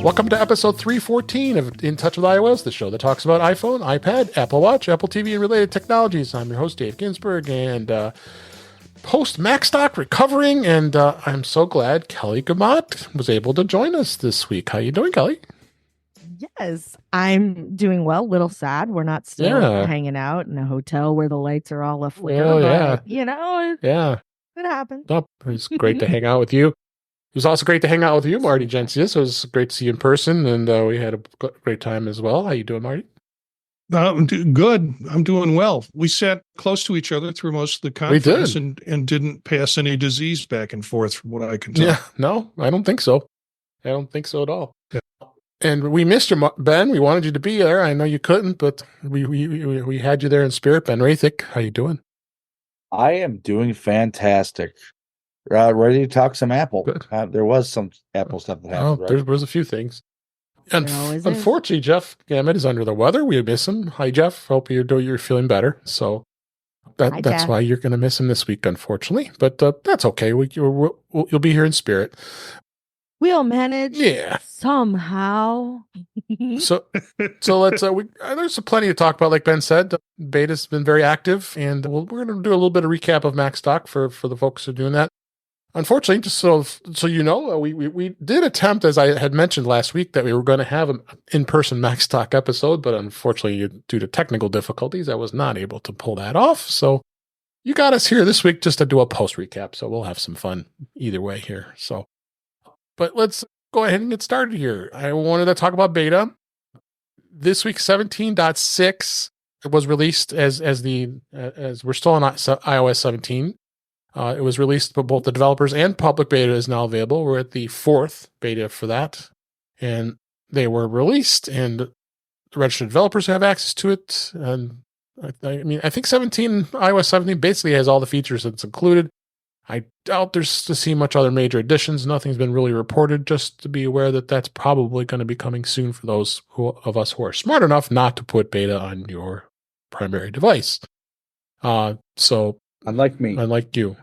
Welcome to episode 314 of In Touch with iOS, the show that talks about iPhone, iPad, Apple Watch, Apple TV, and related technologies. I'm your host, Dave Ginsburg, and host Macstock recovering, and I'm so glad Kelly Guimont was able to join us this week. How you doing, Kelly? Yes, I'm doing well. Little sad we're not still hanging out in a hotel where the lights are all aflare. Oh, but, you know, it happens. Oh, it was great to hang out with you. It was also great to hang out with you, Marty Jencius. It was great to see you in person, and we had a great time as well. How you doing, Marty? I'm good. I'm doing well. We sat close to each other through most of the conference and didn't pass any disease back and forth from what I can tell. Yeah, no, I don't think so. I don't think so at all. Yeah. And we missed you, Ben. We wanted you to be there. I know you couldn't, but we had you there in spirit. Ben Roethig, how you doing? I am doing fantastic. Ready to talk some Apple. There was some Apple stuff that happened. There was a few things. Unfortunately, Jeff Gamet is under the weather. We miss him. Hi, Jeff. Hope you're feeling better. So that's why you're going to miss him this week, unfortunately. But that's okay. You'll be here in spirit. We'll manage. Somehow. so let's. There's plenty to talk about. Like Ben said, beta's been very active, and we're going to do a little bit of recap of Macstock for the folks who are doing that. Unfortunately, just so you know, we did attempt, as I had mentioned last week, that we were going to have an in-person Macstock episode, but unfortunately, due to technical difficulties, I was not able to pull that off. So you got us here this week just to do a post recap. So we'll have some fun either way here. But let's go ahead and get started here. I wanted to talk about beta. This week, 17.6 was released as we're still on iOS 17. It was released by both the developers, and public beta is now available. We're at the 4th beta for that, and they were released, and the registered developers have access to it. And I think iOS 17 basically has all the features that's included. I doubt there's to see much other major additions. Nothing's been really reported. Just to be aware that that's probably going to be coming soon for those of us who are smart enough not to put beta on your primary device. So unlike me, unlike you.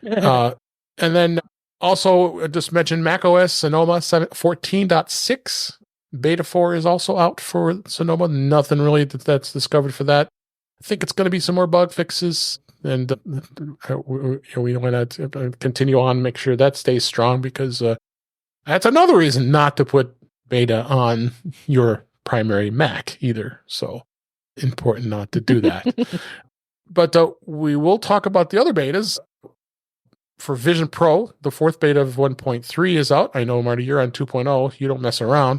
And then also just mention macOS Sonoma 14.6 beta 4 is also out for Sonoma. Nothing really that's discovered for that. I think it's going to be some more bug fixes, and we want to continue on, make sure that stays strong, because that's another reason not to put beta on your primary Mac either. So important not to do that. But we will talk about the other betas. For Vision Pro, the 4th beta of 1.3 is out. I know, Marty, you're on 2.0. You don't mess around.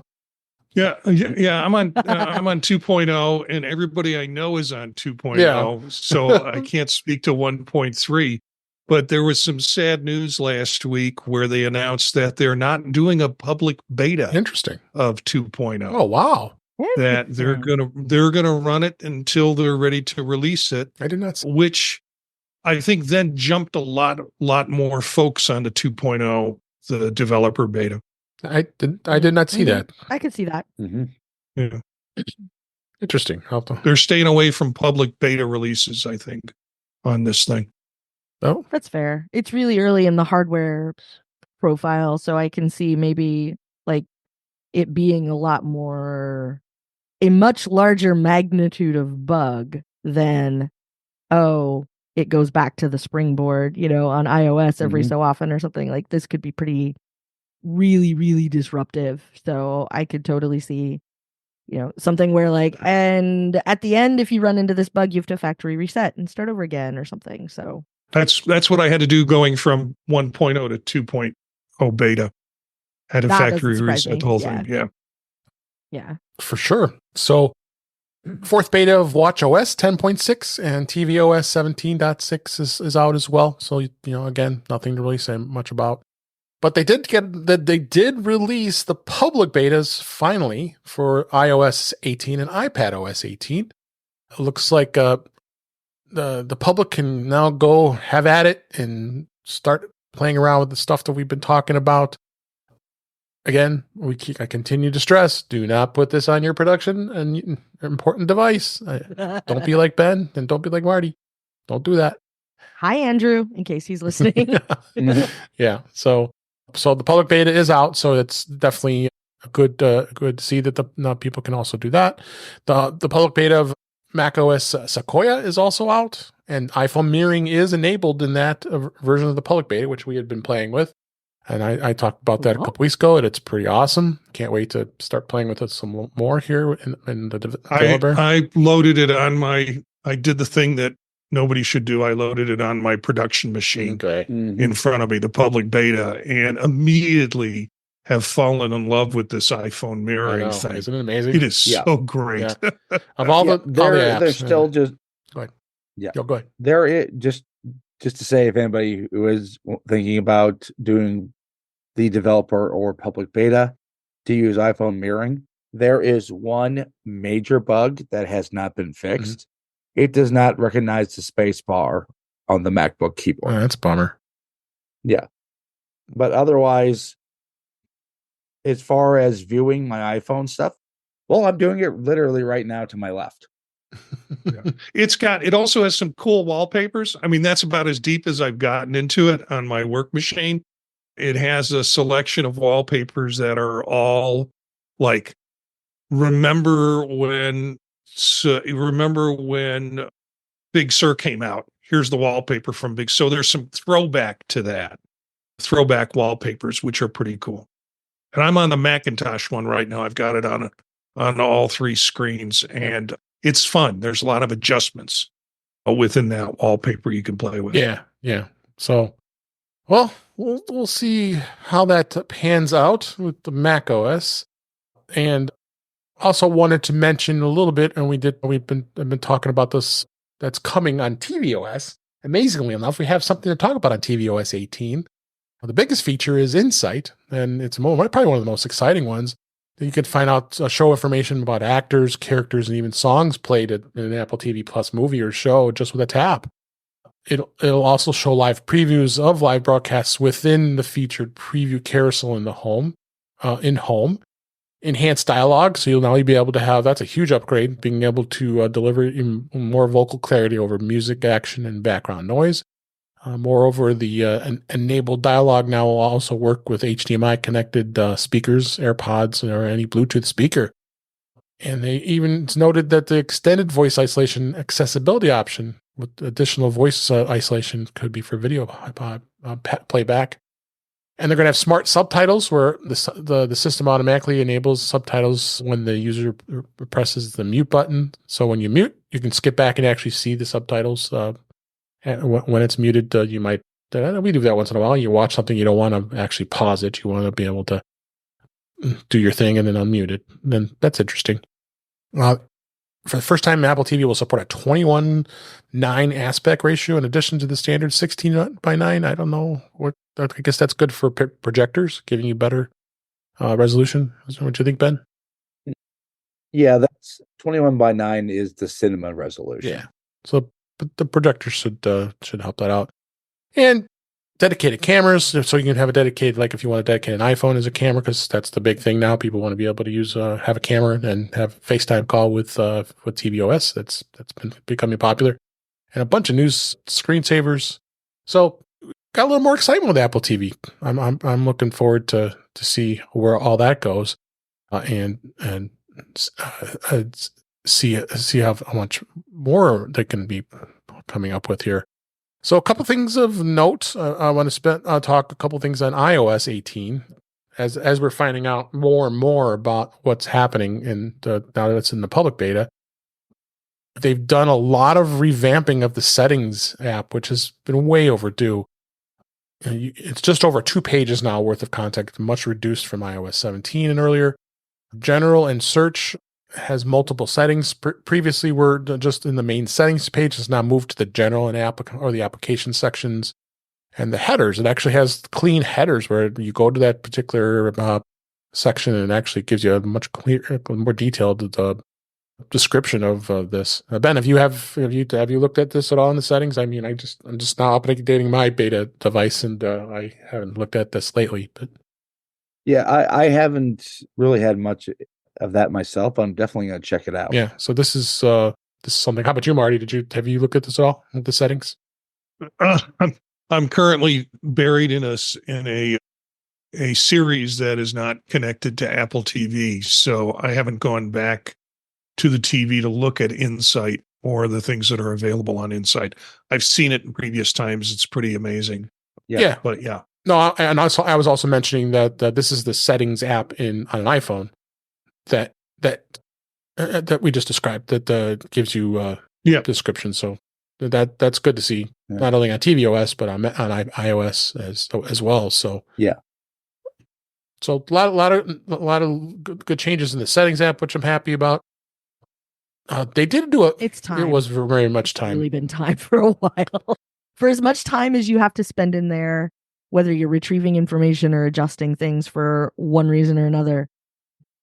Yeah. I'm on 2.0, and everybody I know is on 2.0. Yeah. So I can't speak to 1.3. But there was some sad news last week where they announced that they're not doing a public beta. Interesting. Of 2.0. Oh, wow. That they're gonna run it until they're ready to release it. I did not see. Which I think then jumped a lot more folks onto 2.0, the developer beta. I did not see that. I could see that. Mm-hmm. Yeah. Interesting. They're staying away from public beta releases, I think, on this thing. Oh, that's fair. It's really early in the hardware profile, so I can see maybe like it being a much larger magnitude of bug than, it goes back to the springboard, on iOS every so often or something. Like this could be pretty, really, really disruptive. So I could totally see, something where and at the end, if you run into this bug, you have to factory reset and start over again or something. So that's what I had to do going from 1.0 to 2.0 beta. Had a factory reset the whole thing. Yeah. For sure. So 4th beta of watchOS 10.6 and tvOS 17.6 is out as well. So, again, nothing to really say much about. But they did release the public betas finally for iOS 18 and iPadOS 18. It looks like the public can now go have at it and start playing around with the stuff that we've been talking about. Again, I continue to stress, do not put this on your production and important device. Don't be like Ben, and don't be like Marty. Don't do that. Hi, Andrew, in case he's listening. Yeah. So the public beta is out, so it's definitely good to see that now people can also do that. The public beta of macOS Sequoia is also out, and iPhone mirroring is enabled in that version of the public beta, which we had been playing with. And I talked about that a couple weeks ago, and it's pretty awesome. Can't wait to start playing with it some more here in the developer. I loaded it on I did the thing that nobody should do. I loaded it on my production machine in front of me, the public beta, and immediately have fallen in love with this iPhone mirroring thing. Isn't it amazing? It is so great. Yeah. Of all the apps, they're still just go ahead. Yeah, go ahead. There is just to say, if anybody who is thinking about doing the developer or public beta to use iPhone mirroring, there is one major bug that has not been fixed. It does not recognize the space bar on the MacBook keyboard. That's a bummer. Yeah. But otherwise, as far as viewing my iPhone stuff, well, I'm doing it literally right now to my left. It also has some cool wallpapers. I mean, that's about as deep as I've gotten into it on my work machine. It has a selection of wallpapers that are all like, remember when Big Sur came out? Here's the wallpaper from Big. So there's some throwback to that, throwback wallpapers, which are pretty cool. And I'm on the Macintosh one right now. I've got it on all three screens, and it's fun. There's a lot of adjustments within that wallpaper you can play with. Yeah. So, well, we'll see how that pans out with the Mac OS. And also wanted to mention a little bit, and I've been talking about this, that's coming on tvOS. Amazingly enough, we have something to talk about on tvOS 18. The biggest feature is Insight, and it's probably one of the most exciting ones. You can find out show information about actors, characters, and even songs played in an Apple TV Plus movie or show just with a tap. It'll also show live previews of live broadcasts within the featured preview carousel in the home, enhanced dialogue. So you'll now be able to have, that's a huge upgrade, being able to deliver even more vocal clarity over music, action, and background noise. Moreover, the enabled dialogue now will also work with HDMI connected speakers, AirPods, or any Bluetooth speaker. And it's noted that the extended voice isolation accessibility option with additional voice isolation could be for video playback. And they're going to have smart subtitles where the system automatically enables subtitles when the user presses the mute button. So when you mute, you can skip back and actually see the subtitles. When it's muted, you might, we do that once in a while. You watch something, you don't want to actually pause it. You want to be able to do your thing and then unmute it. Then that's interesting. For the first time, Apple TV will support a 21:9 aspect ratio in addition to the standard 16:9. I don't know I guess that's good for projectors, giving you better resolution. Is that what you think, Ben? Yeah, that's 21:9 is the cinema resolution. Yeah. So but the projector should help that out. And dedicated cameras, so you can have a dedicated, like if you want to dedicate an iPhone as a camera, because that's the big thing now. People want to be able to use have a camera and have FaceTime call with tvOS. That's been becoming popular, and a bunch of new screensavers. So got a little more excitement with Apple TV. I'm looking forward to see where all that goes, and see how much more they can be coming up with here. So a couple things of note. I want to talk a couple things on iOS 18 as we're finding out more and more about what's happening now that it's in the public beta. They've done a lot of revamping of the settings app, which has been way overdue. It's just over 2 pages now worth of content, much reduced from iOS 17 and earlier. General and search has multiple settings. Previously, were just in the main settings page. Has now moved to the general and the application sections and the headers. It actually has clean headers where you go to that particular section and it actually gives you a much clearer, more detailed description of this. Ben, have you looked at this at all in the settings? I mean, I'm just now updating my beta device, and I haven't looked at this lately. But yeah, I haven't really had much of that myself. I'm definitely going to check it out. Yeah. So this is something. How about you, Marty? Have you looked at this at all? At the settings? I'm currently buried in a a series that is not connected to Apple TV. So I haven't gone back to the TV to look at Insight or the things that are available on Insight. I've seen it in previous times. It's pretty amazing. Yeah. But yeah. No, and also I was also mentioning that this is the settings app on an iPhone that we just described that gives you description. So that's good to see, not only on tvOS but on iOS as well. So so a lot of good changes in the settings app, which I'm happy about. They did do It's time. It was very much time. It's really been time for a while. For as much time as you have to spend in there, whether you're retrieving information or adjusting things for one reason or another,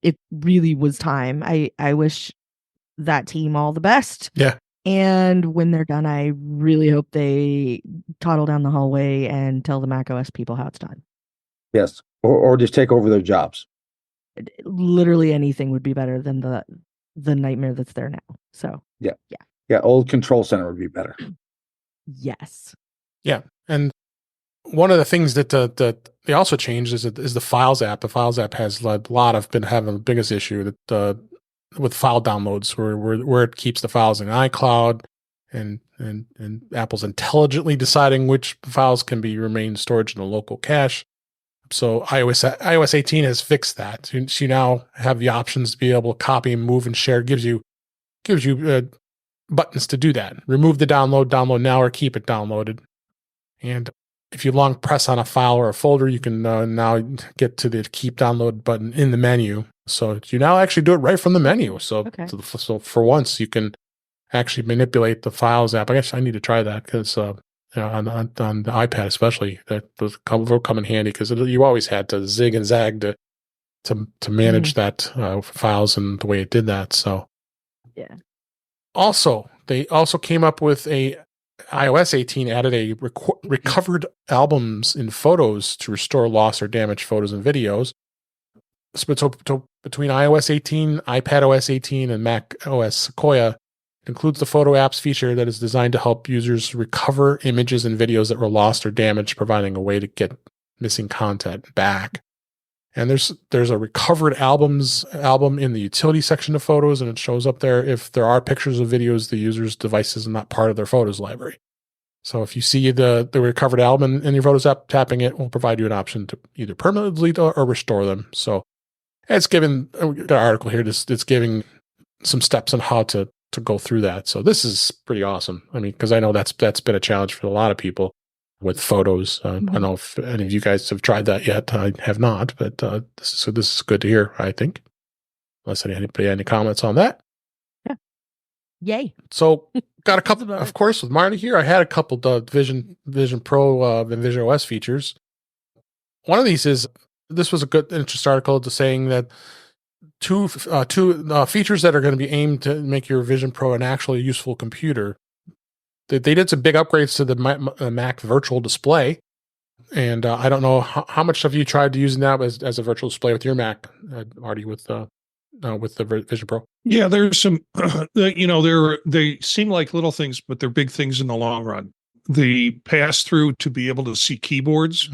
it really was time. I wish that team all the best. Yeah. And when they're done, I really hope they toddle down the hallway and tell the macOS people how it's done. Yes. Or just take over their jobs. Literally anything would be better than the nightmare that's there now. So yeah, old Control Center would be better. Yes. Yeah, and one of the things that they also changed is the Files app. The Files app has been having the biggest issue that with file downloads, where it keeps the files in iCloud, and Apple's intelligently deciding which files can remain stored in a local cache. So iOS 18 has fixed that. So you now have the options to be able to copy and move and share. Gives you buttons to do that. Remove the download now, or keep it downloaded. And if you long press on a file or a folder, you can now get to the keep download button in the menu. So you now actually do it right from the menu. So for once, you can actually manipulate the Files app. I guess I need to try that because on the iPad especially, that will come in handy, because you always had to zig and zag to manage that files and the way it did that. So Also, they also came up with iOS 18 added a recovered albums in photos to restore lost or damaged photos and videos. So between iOS 18, iPadOS 18, and macOS Sequoia, it includes the Photo Apps feature that is designed to help users recover images and videos that were lost or damaged, providing a way to get missing content back. And there's a recovered album in the utility section of Photos, and it shows up there if there are pictures of videos the user's device is not part of their Photos library. So if you see the recovered album in your Photos app, tapping it will provide you an option to either permanently delete or restore them. So it's given an article here. It's giving some steps on how to go through that. So this is pretty awesome. I mean, because I know that's been a challenge for a lot of people with Photos. I don't know if any of you guys have tried that yet. I have not, but this is good to hear, I think. Unless anybody had any comments on that. Yeah. Yay. So got a couple, of course, with Marty here, I had a couple Vision Pro and Vision OS features. One of these this was a good interest article to saying that two features that are going to be aimed to make your Vision Pro an actually useful computer. They did some big upgrades to the Mac Virtual Display, and I don't know how much have you tried to using that as a virtual display with your Mac, Marty, with the Vision Pro. Yeah, there's some, they seem like little things, but they're big things in the long run. The pass through to be able to see keyboards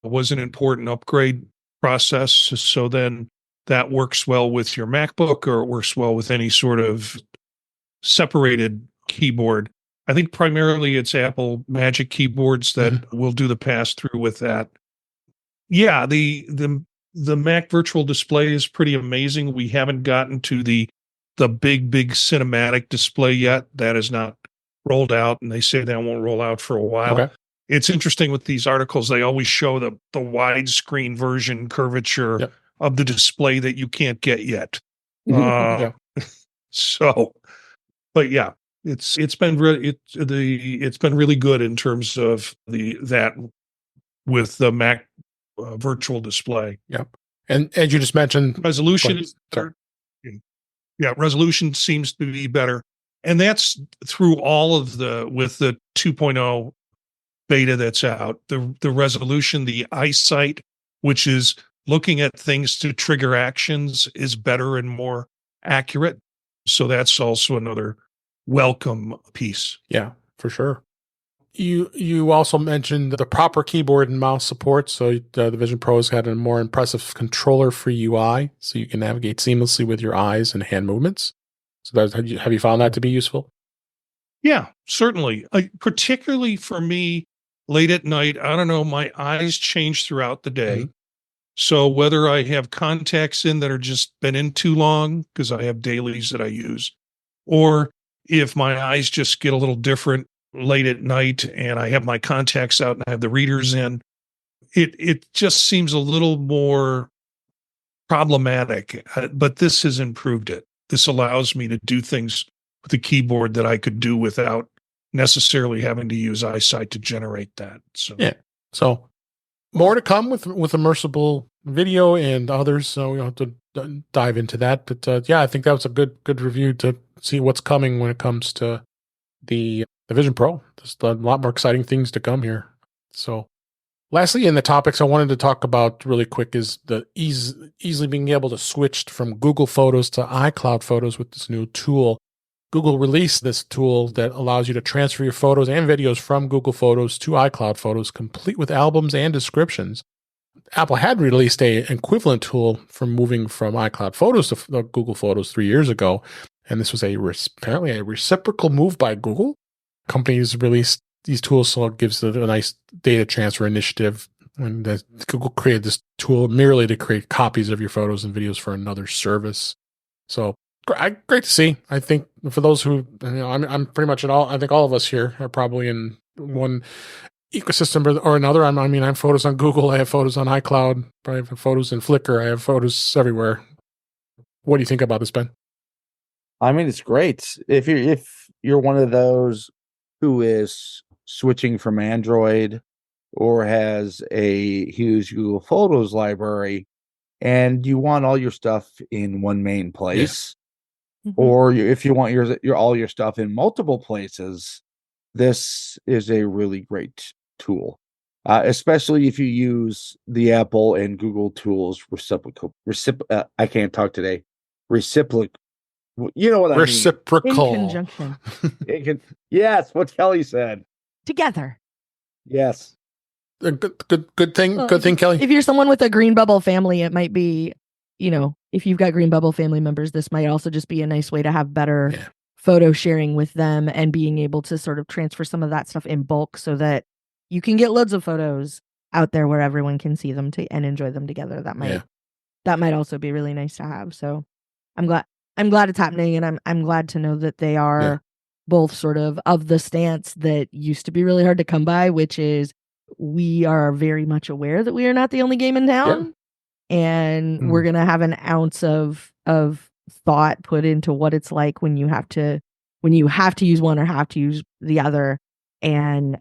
was an important upgrade process. So then that works well with your MacBook, or it works well with any sort of separated keyboard. I think primarily it's Apple Magic keyboards that will do the pass through with that. Yeah, the Mac Virtual Display is pretty amazing. We haven't gotten to the big cinematic display yet. That is not rolled out, and they say that won't roll out for a while. Okay. It's interesting with these articles, they always show the widescreen version curvature of the display that you can't get yet. So, but yeah, it's been really good in terms of that with the Mac Virtual Display. Yep. And as you just mentioned, resolution is better. Yeah, resolution seems to be better. And that's through all of with the 2.0 beta that's out. The resolution, the eyesight, which is looking at things to trigger actions, is better and more accurate. So that's also another welcome piece. Yeah, for sure. you also mentioned the proper keyboard and mouse support. So the Vision Pro has had a more impressive controller-free UI, so you can navigate seamlessly with your eyes and hand movements. So have you found that to be useful? Yeah, certainly. Particularly for me, late at night, I don't know, my eyes change throughout the day. Mhm. So whether I have contacts in that are just been in too long, because I have dailies that I use, or if my eyes just get a little different late at night and I have my contacts out and I have the readers in, it just seems a little more problematic. But this has improved it. This allows me to do things with the keyboard that I could do without necessarily having to use eyesight to generate that. So Yeah. So more to come with immersible video and others. So we don't have to dive into that. But yeah, I think that was a good review to see what's coming when it comes to the Vision Pro. There's a lot more exciting things to come here. So lastly, in the topics I wanted to talk about really quick is the easily being able to switch from Google Photos to iCloud Photos with this new tool. Google released this tool that allows you to transfer your photos and videos from Google Photos to iCloud Photos, complete with albums and descriptions. Apple had released an equivalent tool for moving from iCloud Photos to Google Photos 3 years ago, and this was apparently a reciprocal move by Google. Companies released these tools, so it gives a nice data transfer initiative. And Google created this tool merely to create copies of your photos and videos for another service. So great to see. I think for those who, I'm pretty much in all. I think all of us here are probably in one ecosystem or another. I have photos on Google. I have photos on iCloud. I have photos in Flickr. I have photos everywhere. What do you think about this, Ben? I mean, it's great. If you're one of those who is switching from Android or has a huge Google Photos library and you want all your stuff in one main place, or if you want your all your stuff in multiple places, this is a really great tool. Especially if you use the Apple and Google tools I can't talk today. You know what I mean? Reciprocal. In conjunction. Yes, what Kelly said. Together. Yes. Good thing. Well, Good thing, Kelly. If you're someone with a Green Bubble family, it might be, if you've got Green Bubble family members, this might also just be a nice way to have better photo sharing with them and being able to sort of transfer some of that stuff in bulk so that you can get loads of photos out there where everyone can see them and enjoy them together. That might also be really nice to have. So I'm glad it's happening, and I'm glad to know that they are both sort of the stance that used to be really hard to come by, which is we are very much aware that we are not the only game in town, and we're gonna have an ounce of thought put into what it's like when you have to use one or have to use the other. And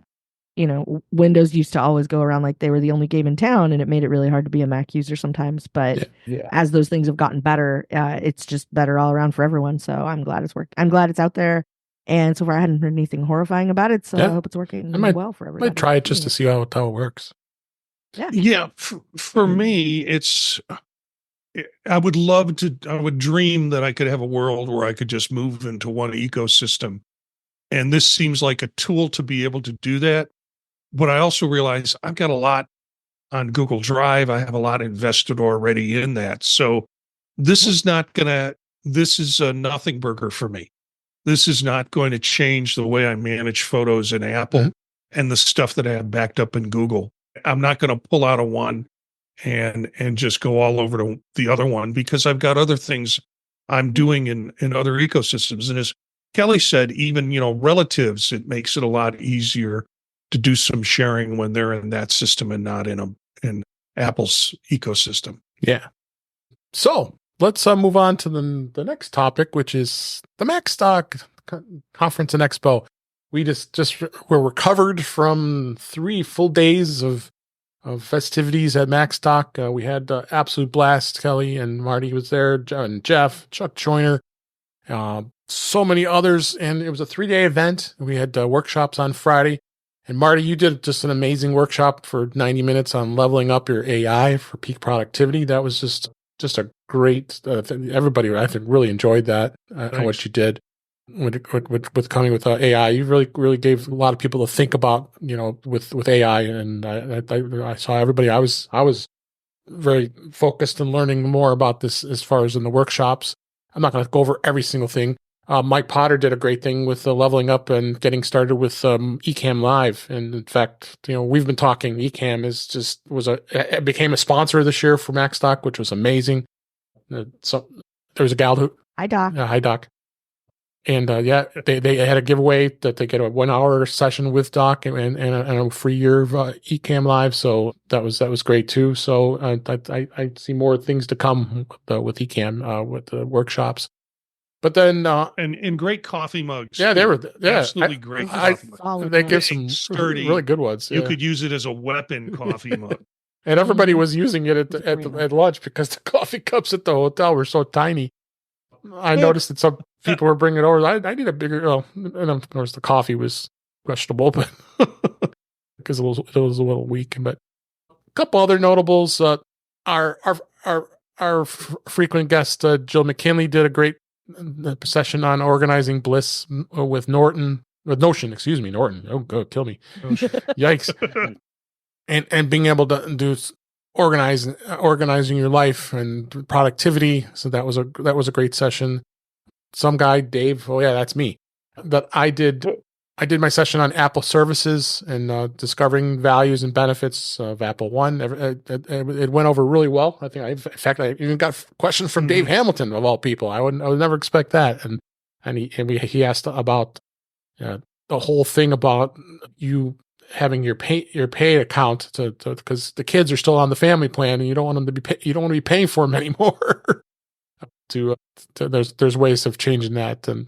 Windows used to always go around like they were the only game in town, and it made it really hard to be a Mac user sometimes. But as those things have gotten better, it's just better all around for everyone. So I'm glad it's worked. I'm glad it's out there. And so far, I hadn't heard anything horrifying about it. So I hope it's working well for everybody. I might try it just to see how it works. Yeah. For me, I would dream that I could have a world where I could just move into one ecosystem. And this seems like a tool to be able to do that. But I also realize I've got a lot on Google Drive. I have a lot invested already in that. So this is a nothing burger for me. This is not going to change the way I manage photos in Apple and the stuff that I have backed up in Google. I'm not going to pull out of one and just go all over to the other one because I've got other things I'm doing in other ecosystems. And as Kelly said, even, relatives, it makes it a lot easier to do some sharing when they're in that system and not in Apple's ecosystem. Yeah. So let's move on to the next topic, which is the Macstock Conference and Expo. We we're recovered from 3 full days of festivities at Macstock. We had absolute blast. Kelly and Marty was there, and Jeff, Chuck Joyner, so many others, and it was a 3-day event. We had workshops on Friday, and Marty, you did just an amazing workshop for 90 minutes on leveling up your AI for peak productivity. That was just a great thing. Everybody, I think, really enjoyed that, what you did. with coming with AI. You really gave a lot of people to think about, with AI, and I saw everybody. I was very focused and learning more about this as far as in the workshops. I'm not going to go over every single thing. Mike Potter did a great thing with leveling up and getting started with Ecamm Live. And in fact, we've been talking. Ecamm it became a sponsor this year for Macstock, which was amazing. So there was a gal who, Hi, Doc. hi Doc, and they had a giveaway that they get a 1 hour session with Doc and a free year of Ecamm Live. So that was great too. So I see more things to come with Ecamm with the workshops. But then and great coffee mugs. Yeah, they were absolutely great coffee mugs. They give some sturdy, really good ones. You could use it as a weapon coffee mug. And everybody was using it at lunch because the coffee cups at the hotel were so tiny. I noticed that some people were bringing it over. I need a bigger. And of course the coffee was questionable, but because it was a little weak. But a couple other notables. Our frequent guest Jill McKinley did a great session on organizing bliss with Notion. Norton. Oh, God, kill me! Yikes! and being able to do organizing your life and productivity. So that was a great session. Some guy, Dave. Oh yeah, that's me. But I did my session on Apple services and discovering values and benefits of Apple One. It went over really well. I think, in fact, I even got questions from Dave Hamilton of all people. I would never expect that. And he asked about the whole thing about you having your pay account because the kids are still on the family plan and you don't want them to be you don't want to be paying for them anymore. There's ways of changing that, and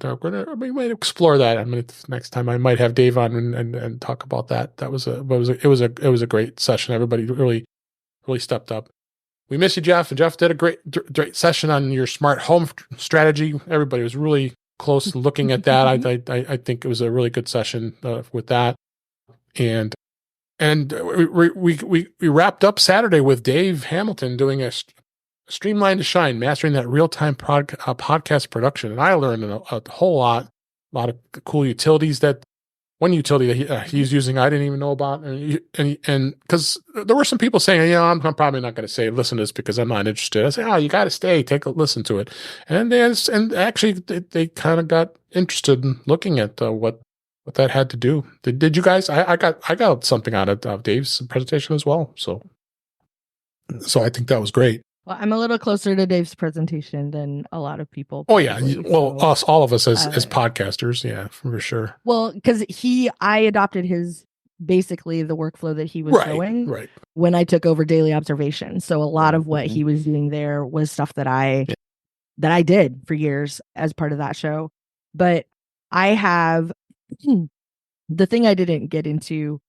we might explore that. I mean, next time I might have Dave on and talk about that. It was a great session. Everybody really stepped up. We miss you, Jeff. And Jeff did a great session on your smart home strategy. Everybody was really close to looking at that. I think it was a really good session with that. And we wrapped up Saturday with Dave Hamilton doing a Streamline to Shine, mastering that real-time podcast production. And I learned a whole lot of cool utilities. That one utility that he's using I didn't even know about, and because there were some people saying, I'm probably not going to listen to this because I'm not interested. I say, you got to stay, take a listen to it, and actually they kind of got interested in looking at what that had to do. Did you guys? I got something out of Dave's presentation as well. So I think that was great. Well, I'm a little closer to Dave's presentation than a lot of people. Oh yeah, all of us as podcasters, yeah, for sure. Well, because I adopted basically the workflow that he was showing when I took over daily observation. So a lot of what he was doing there was stuff that I did for years as part of that show. But I have the thing I didn't get into,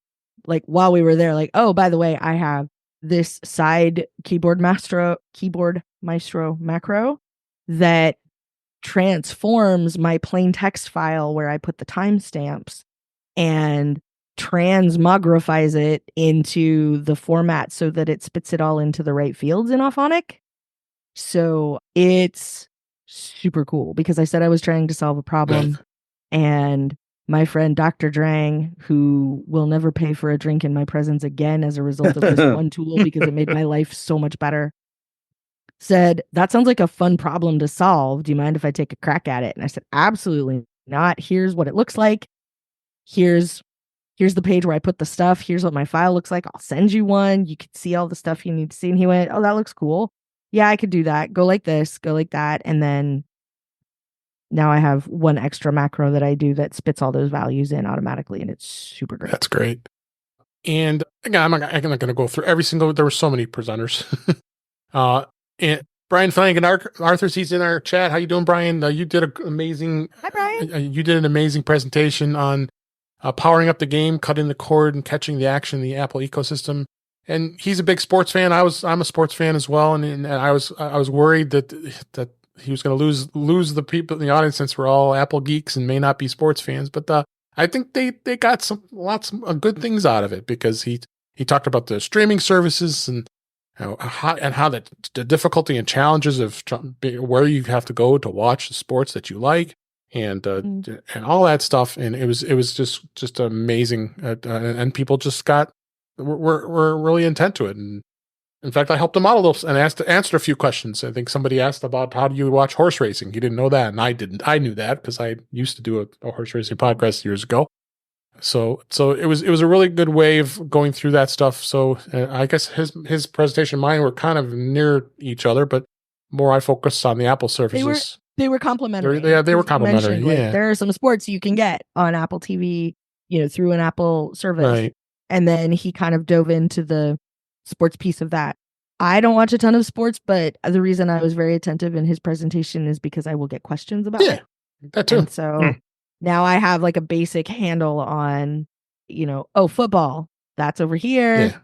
like while we were there, like, oh, by the way, I have this side keyboard maestro macro that transforms my plain text file where I put the timestamps and transmogrifies it into the format so that it spits it all into the right fields in Auphonic. So it's super cool because I said I was trying to solve a problem, and my friend Dr. Drang, who will never pay for a drink in my presence again as a result of this one tool because it made my life so much better, said, that sounds like a fun problem to solve. Do you mind if I take a crack at it? And I said, absolutely not. Here's what it looks like. Here's the page where I put the stuff. Here's what my file looks like. I'll send you one. You can see all the stuff you need to see. And he went, oh, that looks cool. Yeah, I could do that. Go like this, go like that. And then now I have one extra macro that I do that spits all those values in automatically, and it's super great. That's great. And again, I'm not going to go through every single. There were so many presenters. And Brian Flanagan, Arthur's, he's in our chat. How you doing, Brian? You did an amazing. Hi, Brian. You did an amazing presentation on powering up the game, cutting the cord, and catching the action in the Apple ecosystem. And he's a big sports fan. I'm a sports fan as well, and I was worried that he was going to lose the people in the audience since we're all Apple geeks and may not be sports fans. But I think they got lots of good things out of it because he talked about the streaming services and how the difficulty and challenges of where you have to go to watch the sports that you like. and all that stuff. And it was just amazing. And people just were really intent to it. And in fact, I helped him out a little and answered a few questions. I think somebody asked about how do you watch horse racing? He didn't know that, and I didn't. I knew that because I used to do a horse racing podcast years ago. So it was a really good way of going through that stuff. So I guess his presentation and mine were kind of near each other, but more I focused on the Apple services. They were complimentary. They were complimentary. Yeah, there are some sports you can get on Apple TV, through an Apple service. Right. And then he kind of dove into the sports piece of that. I don't watch a ton of sports, but the reason I was very attentive in his presentation is because I will get questions about it. That too. And so now I have like a basic handle on, football, that's over here. Yeah.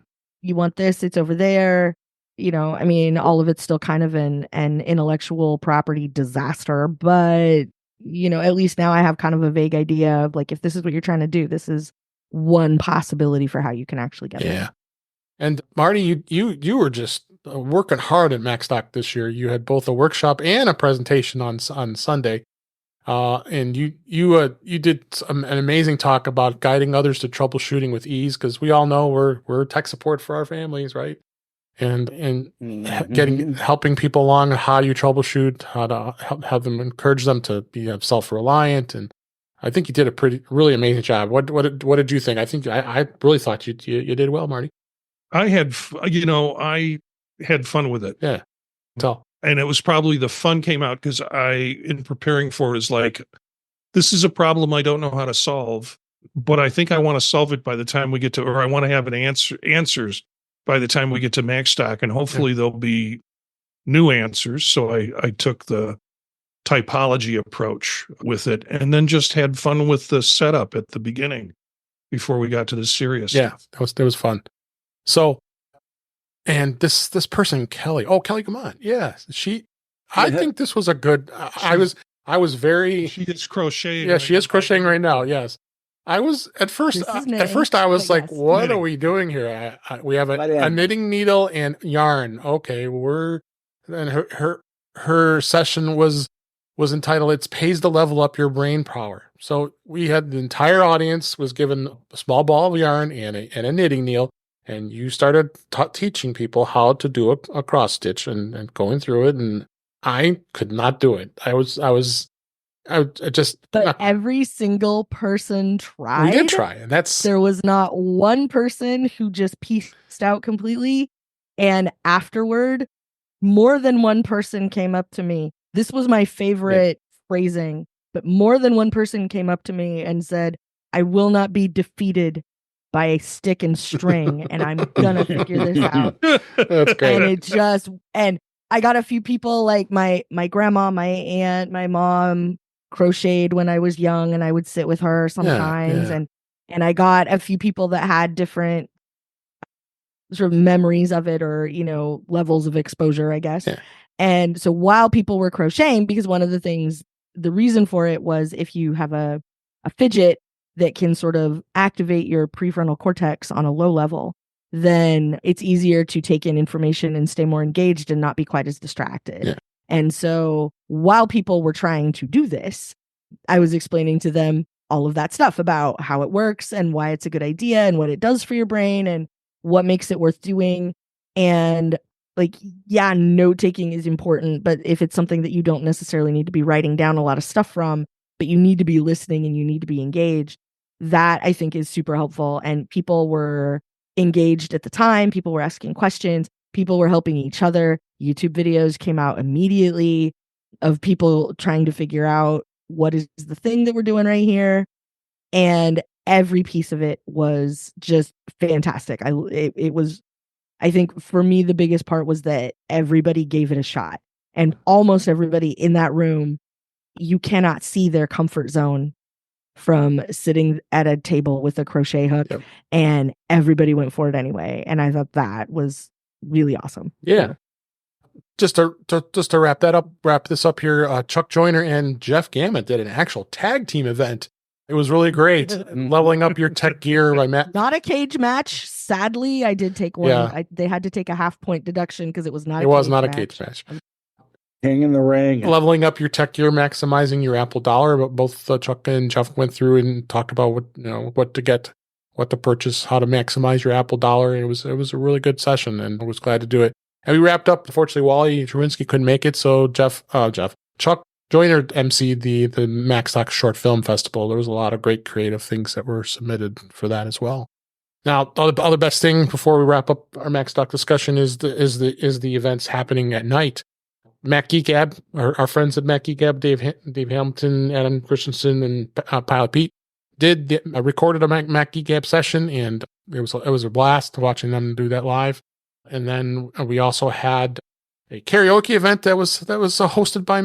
You want this, it's over there. All of it's still kind of an intellectual property disaster, but at least now I have kind of a vague idea of like, if this is what you're trying to do, this is one possibility for how you can actually get there. And Marty, you were just working hard at Macstock this year. You had both a workshop and a presentation on Sunday. And you did an amazing talk about guiding others to troubleshooting with ease, because we all know we're tech support for our families, right? And helping people along how you troubleshoot, how to have them, encourage them to be self-reliant. And I think you did a really amazing job. What did you think? I think I really thought you did well, Marty. I had fun with it. Yeah. And it was probably the fun came out because in preparing for it, is like, this is a problem I don't know how to solve, but I think I want to solve it by the time we get to, or I want to have answers by the time we get to Macstock, and hopefully there'll be new answers. So I took the typology approach with it, and then just had fun with the setup at the beginning before we got to the serious stuff. That was fun. So, and this person, Kelly Guimont. Yeah. I think this was a good, I was very. She is crocheting. Yeah, she is crocheting right now. Yes. I was at first I was like, what are we doing here? We have a knitting needle and yarn. Okay. And her session was entitled, "It Pays to Level Up Your Brain Power." So we had the entire audience was given a small ball of yarn and a knitting needle. And you started teaching people how to do a cross stitch and going through it. And I could not do it. But every single person tried. We did try. And there was not one person who just pieced out completely. And afterward, more than one person came up to me. This was my favorite phrasing, but more than one person came up to me and said, "I will not be defeated by a stick and string, and I'm gonna figure this out." That's great. And I got a few people, like my grandma, my aunt, my mom crocheted when I was young, and I would sit with her sometimes. And I got a few people that had different sort of memories of it, or levels of exposure, I guess. And so while people were crocheting, because one of the reason for it was, if you have a fidget that can sort of activate your prefrontal cortex on a low level, then it's easier to take in information and stay more engaged and not be quite as distracted. Yeah. And so while people were trying to do this, I was explaining to them all of that stuff about how it works and why it's a good idea and what it does for your brain and what makes it worth doing. And note taking is important, but if it's something that you don't necessarily need to be writing down a lot of stuff from, but you need to be listening and you need to be engaged, that I think is super helpful. And people were engaged at the time. People were asking questions. People were helping each other. YouTube videos came out immediately of people trying to figure out what is the thing that we're doing right here. And every piece of it was just fantastic. I think for me, the biggest part was that everybody gave it a shot. And almost everybody in that room, you cannot see their comfort zone from sitting at a table with a crochet hook. Yep. And everybody went for it anyway. And I thought that was really awesome. Yeah. Just to wrap this up here, Chuck Joyner and Jeff Gammon did an actual tag team event. It was really great. Leveling up your tech gear by Matt. Not a cage match. Sadly, I did take one. Yeah. They had to take a 0.5 point deduction because it was not. It was not a cage match. King in the ring. Leveling up your tech gear, maximizing your Apple dollar. But both Chuck and Jeff went through and talked about what to get, what to purchase, how to maximize your Apple dollar. And it was a really good session, and I was glad to do it. And we wrapped up. Unfortunately, Wally Trubinsky couldn't make it, so Chuck Joyner emceed the Macstock Short Film Festival. There was a lot of great creative things that were submitted for that as well. Now, the other best thing before we wrap up our Macstock discussion is the events happening at night. Mac Geek Gab, our friends at Mac Geek Gab, Dave Hamilton, Adam Christensen, and Pilot Pete recorded a Mac Geek Gab session, and it was a blast watching them do that live. And then we also had a karaoke event that was hosted by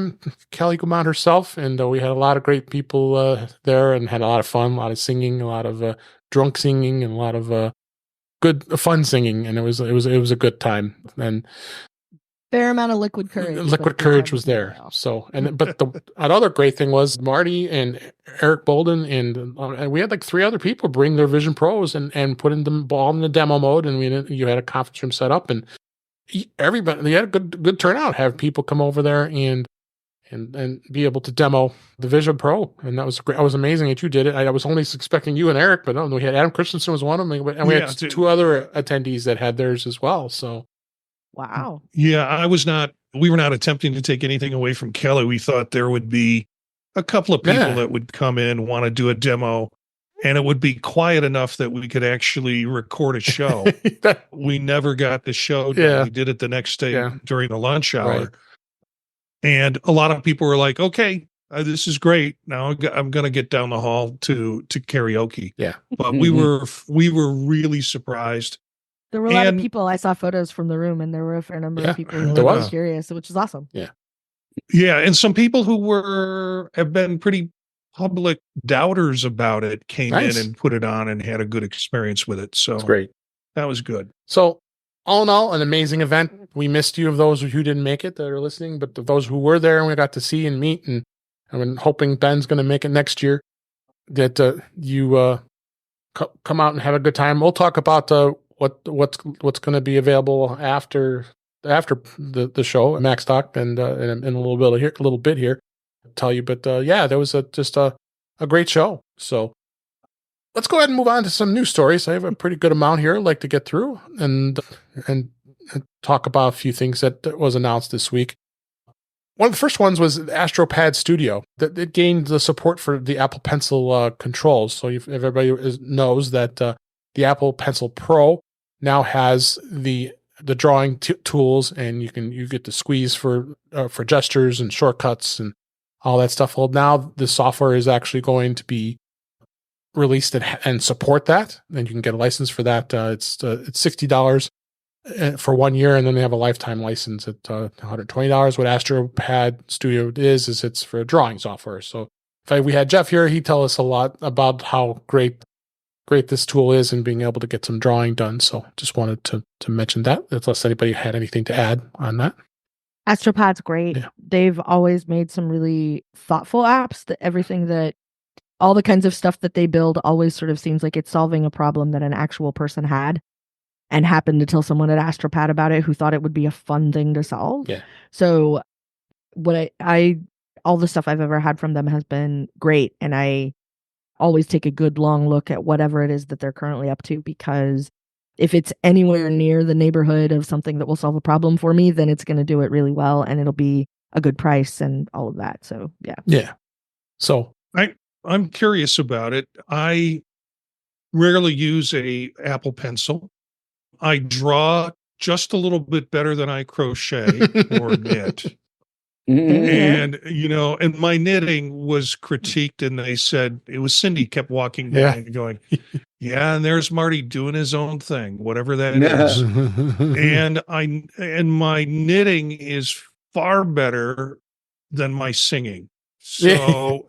Kelly Guimont herself, and we had a lot of great people there, and had a lot of fun, a lot of singing, a lot of drunk singing, and a lot of good fun singing, and it was a good time. And fair amount of liquid courage. Liquid courage was there. So, but another great thing was Marty and Eric Bolden and we had like 3 other people bring their Vision Pros and put them all in the demo mode, and you had a conference room set up, and everybody, they had a good turnout. Have people come over there and be able to demo the Vision Pro, and that was great. It was amazing that you did it. I was only expecting you and Eric, but no, we had Adam Christensen was one of them, and we had 2 other attendees that had theirs as well. So. Wow. Yeah, we were not attempting to take anything away from Kelly. We thought there would be a couple of people that would come in, want to do a demo, and it would be quiet enough that we could actually record a show. We never got the show done. Yeah. We did it the next day during the lunch hour. Right. And a lot of people were like, okay, this is great. Now I'm going to get down the hall to karaoke. Yeah. But we were really surprised. There were a lot of people. I saw photos from the room, and there were a fair number of people who were curious, which is awesome. Yeah. Yeah. And some people who have been pretty public doubters about it came in and put it on and had a good experience with it. So that's great. That was good. So all in all, an amazing event. We missed you of those who didn't make it that are listening, but those who were there and we got to see and meet, and I'm hoping Ben's going to make it next year, that you come out and have a good time. We'll talk about what's going to be available after the show at Macstock and in a little bit here, I'll tell you. But there was just a great show. So let's go ahead and move on to some news stories. I have a pretty good amount here I'd like to get through and talk about a few things that was announced this week. One of the first ones was AstroPad Studio. That it gained the support for the Apple Pencil controls. So everybody knows that the Apple Pencil Pro now has the drawing tools, and you get to squeeze for gestures and shortcuts and all that stuff. Well, now the software is actually going to be released and support that, and you can get a license for that. It's $60 for 1 year, and then they have a lifetime license at $120. What AstroPad Studio is it's for drawing software. So if we had Jeff here, he'd tell us a lot about how great this tool is and being able to get some drawing done. So just wanted to mention that, unless anybody had anything to add on that. AstroPad's great. Yeah. They've always made some really thoughtful apps. All the kinds of stuff that they build always sort of seems like it's solving a problem that an actual person had and happened to tell someone at AstroPad about it who thought it would be a fun thing to solve. Yeah. So what all the stuff I've ever had from them has been great, and I always take a good long look at whatever it is that they're currently up to, because if it's anywhere near the neighborhood of something that will solve a problem for me, then it's going to do it really well, and it'll be a good price and all of that. So yeah. So I'm curious about it. I rarely use a Apple Pencil. I draw just a little bit better than I crochet or knit. And, and my knitting was critiqued, and they said, it was Cindy kept walking by and going, and there's Marty doing his own thing, whatever that is. And my knitting is far better than my singing. So,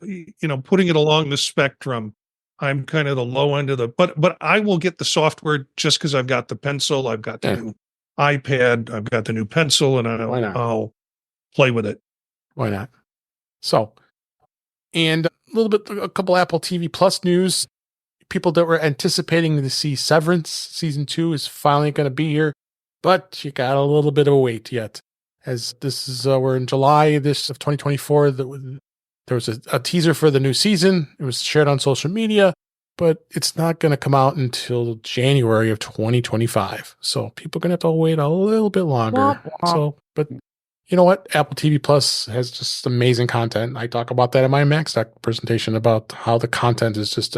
putting it along the spectrum, I'm kind of the low end of but I will get the software just because I've got the pencil, I've got the new iPad, I've got the new pencil, and I'll play with it. Why not? So, and a couple Apple TV Plus news. People that were anticipating to see Severance season 2 is finally going to be here, but you got a little bit of a wait yet. as this is we're in July this of 2024. There was a teaser for the new season. It was shared on social media, but it's not going to come out until January of 2025. So people are going to have to wait a little bit longer. Womp womp. So, but you know what? Apple TV Plus has just amazing content. I talk about that in my Macstock presentation about how the content is just,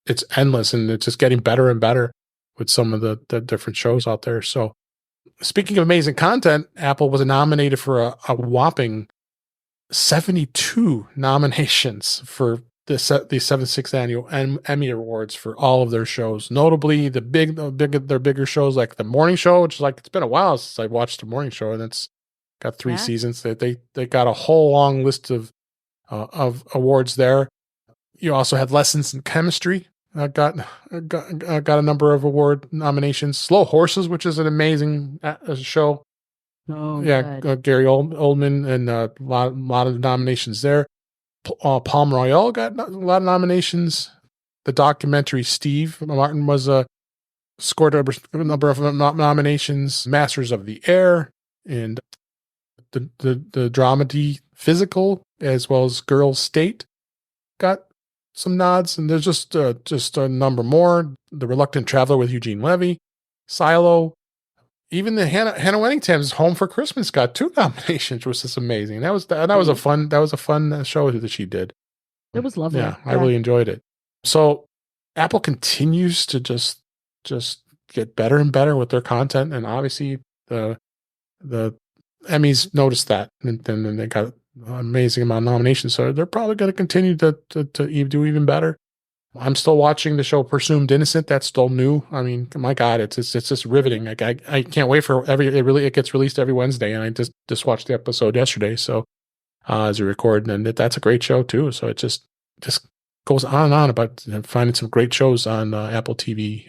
it's endless and it's just getting better and better with some of the different shows out there. So speaking of amazing content, Apple was nominated for a whopping 72 nominations for the 76th annual Emmy Awards for all of their shows. Notably, their bigger shows like the morning show, which is like, it's been a while since I watched the morning show, and it's got 3 seasons. They got a whole long list of awards there. You also had Lessons in Chemistry. Got a number of award nominations. Slow Horses, which is an amazing show. Oh, yeah, Gary Oldman, and a lot of nominations there. Palm Royale got a lot of nominations. The documentary Steve Martin was scored a number of nominations. Masters of the Air and the dramedy Physical, as well as Girls State, got some nods, and there's just a number more. The Reluctant Traveler with Eugene Levy, Silo, even the Hannah Wennington's Home for Christmas got 2 nominations, which is amazing. That was a fun show that she did. It was lovely. Yeah, I really enjoyed it. So Apple continues to just get better and better with their content, and obviously the Emmys noticed that, and then they got an amazing amount of nominations. So they're probably going to continue to do even better. I'm still watching the show Presumed Innocent. That's still new. I mean, my God, it's just riveting. Like I can't wait for it gets released every Wednesday, and I just watched the episode yesterday. So as we record, and that's a great show too. So it just goes on and on about finding some great shows on Apple TV.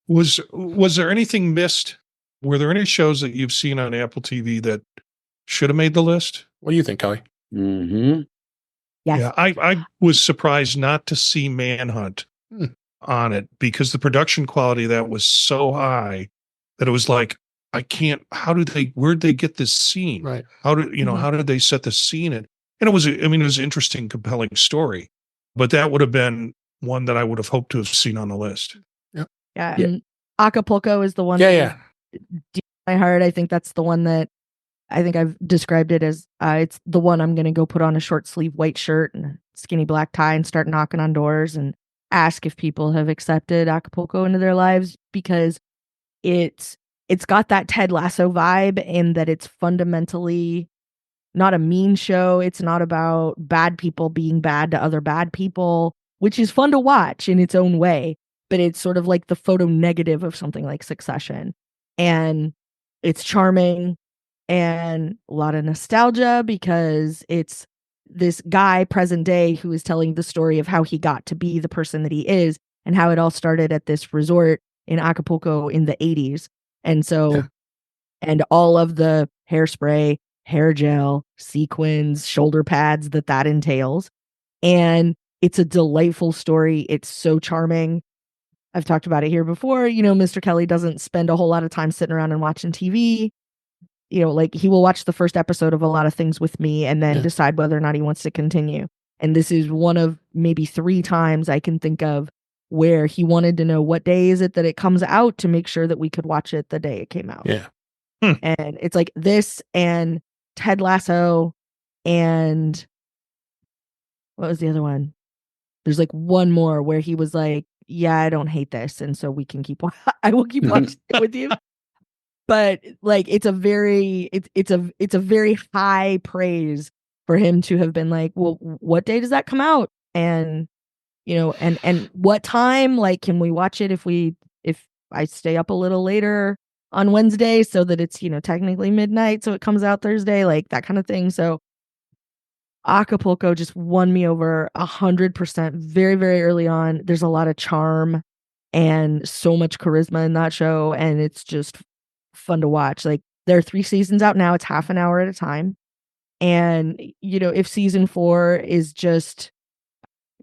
Was there anything missed? Were there any shows that you've seen on Apple TV that should have made the list? What do you think, Kelly? Mm-hmm. Yes. Yeah, I was surprised not to see Manhunt on it, because the production quality of that was so high that it was like, where'd they get this scene? Right. How did they set the scene? And it was an interesting, compelling story, but that would have been one that I would have hoped to have seen on the list. Yeah. And Acapulco is the one. Yeah. Deep in my heart. I think that's the one that I think I've described it as it's the one I'm going to go put on a short sleeve white shirt and a skinny black tie and start knocking on doors and ask if people have accepted Acapulco into their lives, because it's got that Ted Lasso vibe in that it's fundamentally not a mean show. It's not about bad people being bad to other bad people, which is fun to watch in its own way, but it's sort of like the photo negative of something like Succession. And it's charming and a lot of nostalgia, because it's this guy present day who is telling the story of how he got to be the person that he is and how it all started at this resort in Acapulco in the 80s. And so, and all of the hairspray, hair gel, sequins, shoulder pads that entails. And it's a delightful story. It's so charming. I've talked about it here before. Mr. Kelly doesn't spend a whole lot of time sitting around and watching TV. Like he will watch the first episode of a lot of things with me and then decide whether or not he wants to continue. And this is one of maybe 3 times I can think of where he wanted to know what day is it that it comes out to make sure that we could watch it the day it came out. Yeah. And it's like this and Ted Lasso and what was the other one? There's like one more where he was like, yeah, I don't hate this. And so we can I will keep watching it with you. But like, it's a very high praise for him to have been like, well, what day does that come out? And, and what time, like, can we watch it if I stay up a little later on Wednesday so that it's, technically midnight. So it comes out Thursday, like that kind of thing. So Acapulco just won me over 100% very, very early on. There's a lot of charm and so much charisma in that show. And it's just fun to watch. Like there are 3 seasons out now. It's half an hour at a time. And, if season 4 is just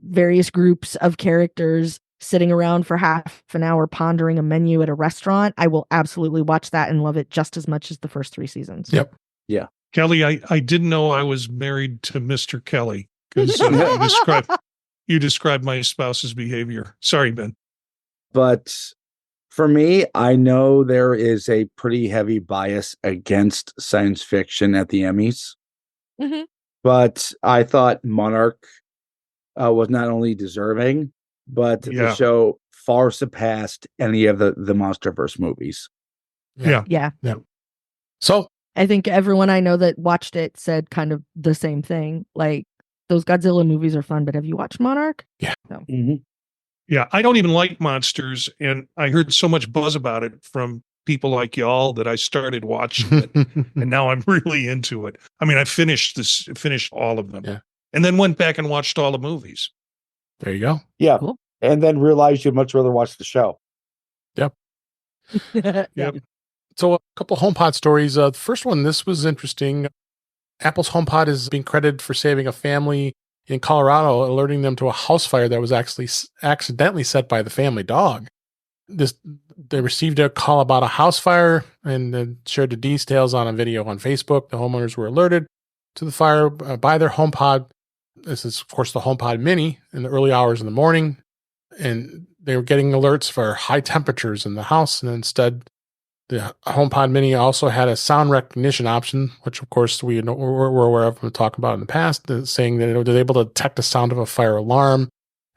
various groups of characters sitting around for half an hour pondering a menu at a restaurant, I will absolutely watch that and love it just as much as the first 3 seasons. Yep. Kelly, I didn't know I was married to Mr. Kelly because you described my spouse's behavior. Sorry, Ben. But for me, I know there is a pretty heavy bias against science fiction at the Emmys, Mhm. but I thought Monarch was not only deserving, but the show far surpassed any of the MonsterVerse movies. Yeah. So I think everyone I know that watched it said kind of the same thing. Like, those Godzilla movies are fun, but have you watched Monarch? Yeah. No. Yeah, I don't even like monsters, and I heard so much buzz about it from people like y'all that I started watching it, and now I'm really into it. I mean, I finished all of them, and then went back and watched all the movies. There you go. Yeah, Cool. and then realized you'd much rather watch the show. Yep. Yep. So a couple HomePod stories. The first one, this was interesting. Apple's HomePod is being credited for saving a family in Colorado, alerting them to a house fire that was actually accidentally set by the family dog. They received a call about a house fire and shared the details on a video on Facebook. The homeowners were alerted to the fire by their HomePod. This is, of course, the HomePod Mini in the early hours in the morning. And they were getting alerts for high temperatures in the house. And instead, the HomePod Mini also had a sound recognition option, which, of course, we're aware of and talked about in the past, saying that it was able to detect the sound of a fire alarm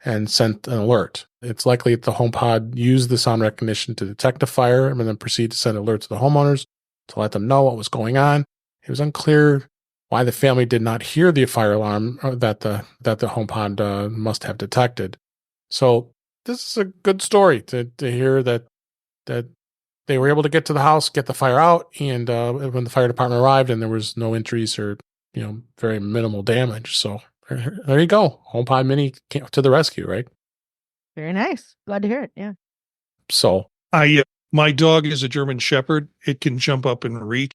and sent an alert. It's likely that the HomePod used the sound recognition to detect a fire and then proceed to send alerts to the homeowners to let them know what was going on. It was unclear why the family did not hear the fire alarm that the HomePod must have detected. So this is a good story to hear that they were able to get to the house, get the fire out, and when the fire department arrived, and there was no injuries or very minimal damage. So there you go. HomePod Mini came to the rescue, right? Very nice. Glad to hear it. Yeah. So my dog is a German Shepherd. It can jump up and reach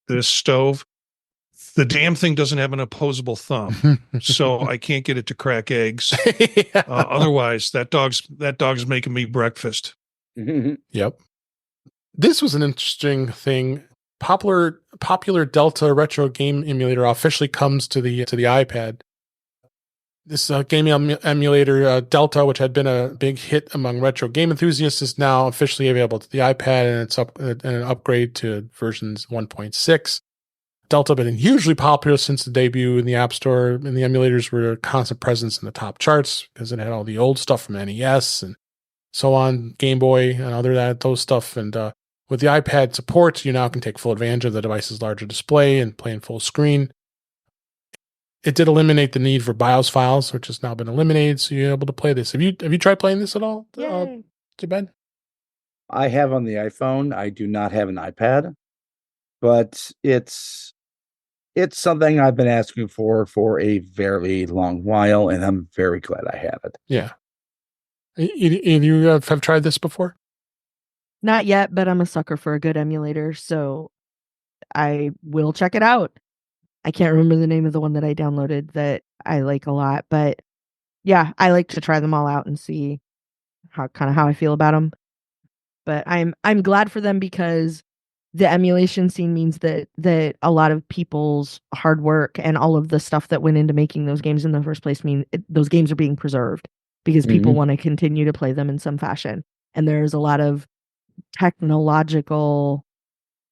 this stove. The damn thing doesn't have an opposable thumb, so I can't get it to crack eggs. Otherwise, that dog's making me breakfast. Yep. This was an interesting thing. Popular Delta retro game emulator officially comes to the iPad. This game emulator Delta, which had been a big hit among retro game enthusiasts, is now officially available to the iPad, and it's an upgrade to versions 1.6. Delta had been hugely popular since the debut in the App Store, and the emulators were a constant presence in the top charts because it had all the old stuff from NES and so on, Game Boy and those stuff. And with the iPad support, you now can take full advantage of the device's larger display and play in full screen. It did eliminate the need for BIOS files, which has now been eliminated, so you're able to play this. Have you tried playing this at all, Ben? I have on the iPhone. I do not have an iPad, but it's something I've been asking for a very long while, and I'm very glad I have it. Yeah. You have tried this before? Not yet, but I'm a sucker for a good emulator, so I will check it out. I can't remember the name of the one that I downloaded that I like a lot, but yeah, I like to try them all out and see how I feel about them. But I'm glad for them because the emulation scene means that a lot of people's hard work and all of the stuff that went into making those games in the first place those games are being preserved because people want to continue to play them in some fashion. And there's a lot of technological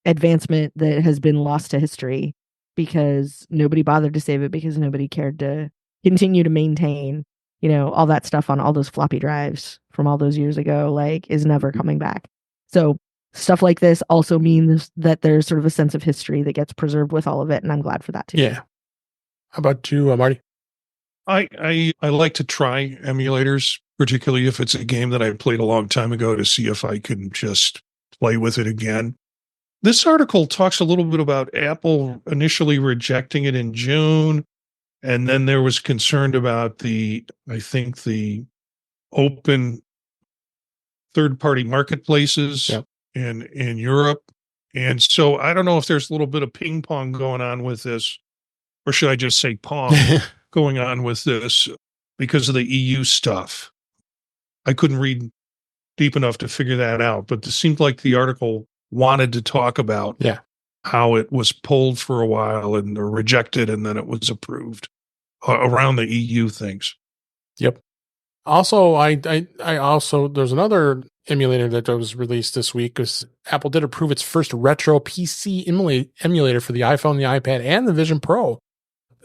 advancement that has been lost to history because nobody bothered to save it because nobody cared to continue to maintain, all that stuff on all those floppy drives from all those years ago, is never coming back. So stuff like this also means that there's sort of a sense of history that gets preserved with all of it. And I'm glad for that too. Yeah. How about you, Marty? I like to try emulators, particularly if it's a game that I played a long time ago, to see if I can just play with it again. This article talks a little bit about Apple initially rejecting it in June, and then there was concern about the open third-party marketplaces in Europe. And so I don't know if there's a little bit of ping pong going on with this, or should I just say pong going on with this because of the EU stuff. I couldn't read deep enough to figure that out, but it seemed like the article wanted to talk about how it was pulled for a while and rejected, and then it was approved around the EU things. Yep. Also, I also, there's another emulator that was released this week, because Apple did approve its first retro PC emulator for the iPhone, the iPad, and the Vision Pro.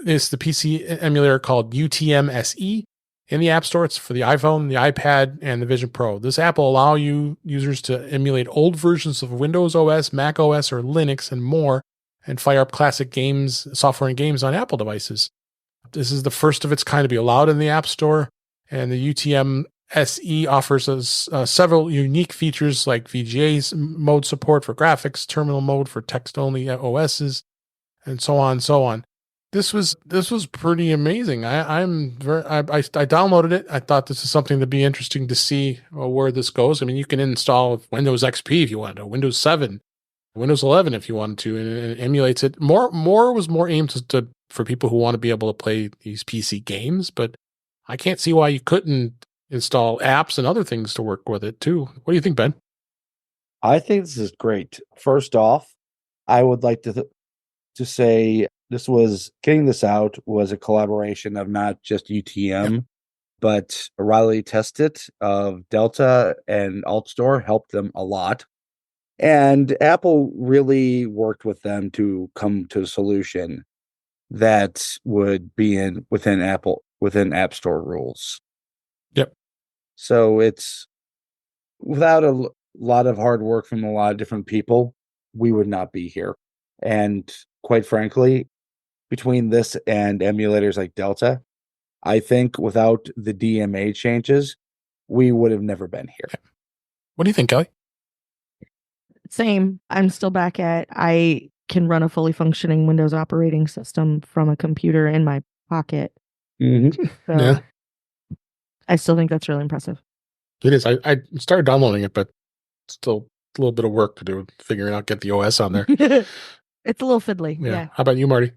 It's the PC emulator called UTM SE. In the App Store, it's for the iPhone, the iPad, and the Vision Pro. This app will allow users to emulate old versions of Windows OS, Mac OS, or Linux, and more, and fire up classic games, software and games on Apple devices. This is the first of its kind to be allowed in the App Store, and the UTM SE offers us several unique features like VGA mode support for graphics, terminal mode for text-only OSs, and so on and so on. This was pretty amazing. I downloaded it. I thought this is something that'd be interesting to see where this goes. I mean, you can install Windows XP if you want to, Windows 7, Windows 11 if you wanted to, and it emulates it. More was more aimed for people who want to be able to play these PC games, but I can't see why you couldn't install apps and other things to work with it too. What do you think, Ben? I think this is great. First off, I would like to say getting this out was a collaboration of not just UTM, but Riley Testit of Delta and AltStore helped them a lot. And Apple really worked with them to come to a solution that would be within App Store rules. Yep. So it's without a lot of hard work from a lot of different people, we would not be here. And quite frankly, between this and emulators like Delta, I think without the DMA changes, we would have never been here. What do you think, Kelly? Same. I'm still back at, I can run a fully functioning Windows operating system from a computer in my pocket. Mm-hmm. So Yeah. I still think that's really impressive. It is. I started downloading it, but still a little bit of work to do, figuring out, get the OS on there. It's a little fiddly. Yeah. How about you, Marty?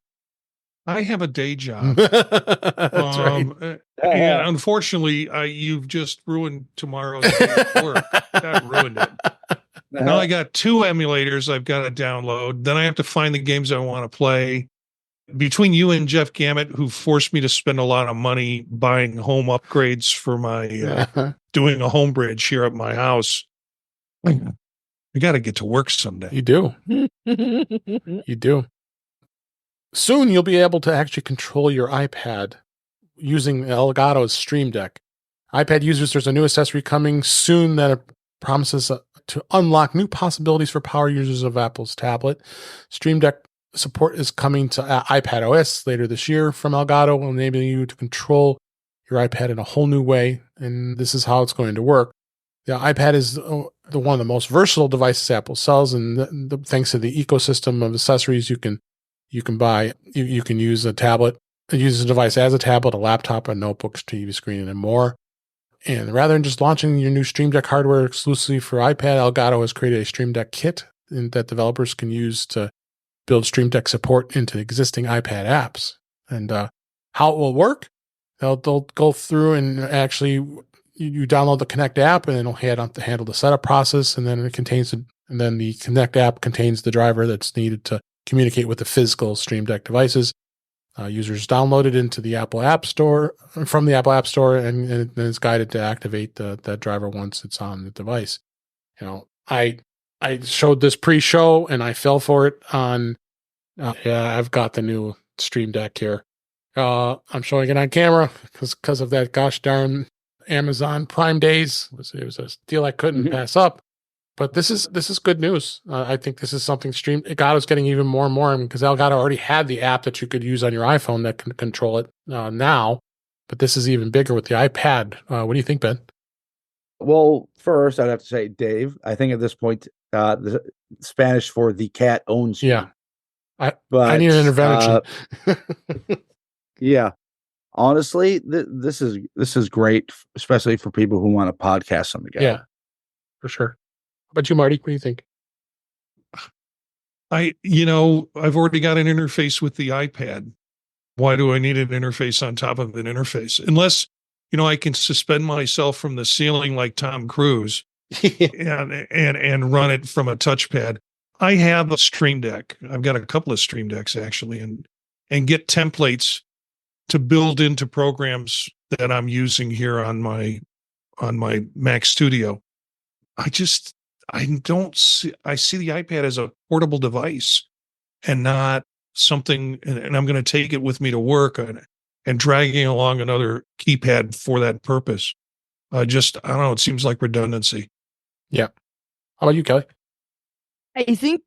I have a day job. That's right. And unfortunately, you've just ruined tomorrow's work. That ruined it. Now I got 2 emulators I've got to download. Then I have to find the games I want to play. Between you and Jeff Gamet, who forced me to spend a lot of money buying home upgrades for my doing a home bridge here at my house, I got to get to work someday. You do. You do. Soon you'll be able to actually control your iPad using Elgato's Stream Deck. iPad users, there's a new accessory coming soon that promises to unlock new possibilities for power users of Apple's tablet. Stream Deck support is coming to iPad OS later this year from Elgato, enabling you to control your iPad in a whole new way. And this is how it's going to work. The iPad is the one of the most versatile devices Apple sells, and thanks to the ecosystem of accessories you can buy, you can use a tablet, use the device as a tablet, a laptop, a notebook, TV screen, and more. And rather than just launching your new Stream Deck hardware exclusively for iPad, Elgato has created a Stream Deck kit that developers can use to build Stream Deck support into existing iPad apps. And how it will work, they'll go through and actually you download the Connect app, and it'll handle the setup process, and then the Connect app contains the driver that's needed to communicate with the physical Stream Deck devices. Users download it into the Apple App Store from the Apple App Store, and it's guided to activate that driver once it's on the device. I showed this pre-show and I fell for it on. I've got the new Stream Deck here. I'm showing it on camera because of that gosh darn Amazon Prime days. It was a deal I couldn't pass up. But this is good news. I think this is something Elgato's getting even more and more, because Elgato already had the app that you could use on your iPhone that can control it now. But this is even bigger with the iPad. What do you think, Ben? Well, first, I'd have to say, Dave, I think at this point, the Spanish for the cat owns you. Yeah. I need an intervention. Yeah. Honestly, this is great, especially for people who want to podcast some together. Yeah, for sure. How about you, Marty? What do you think? I've already got an interface with the iPad. Why do I need an interface on top of an interface? Unless, I can suspend myself from the ceiling like Tom Cruise and run it from a touchpad. I have a Stream Deck. I've got a couple of Stream Decks actually, and get templates to build into programs that I'm using here on my Mac Studio. I don't see. I see the iPad as a portable device and not something. And I'm going to take it with me to work and dragging along another keypad for that purpose. I don't know. It seems like redundancy. Yeah. How about you, Kelly? I think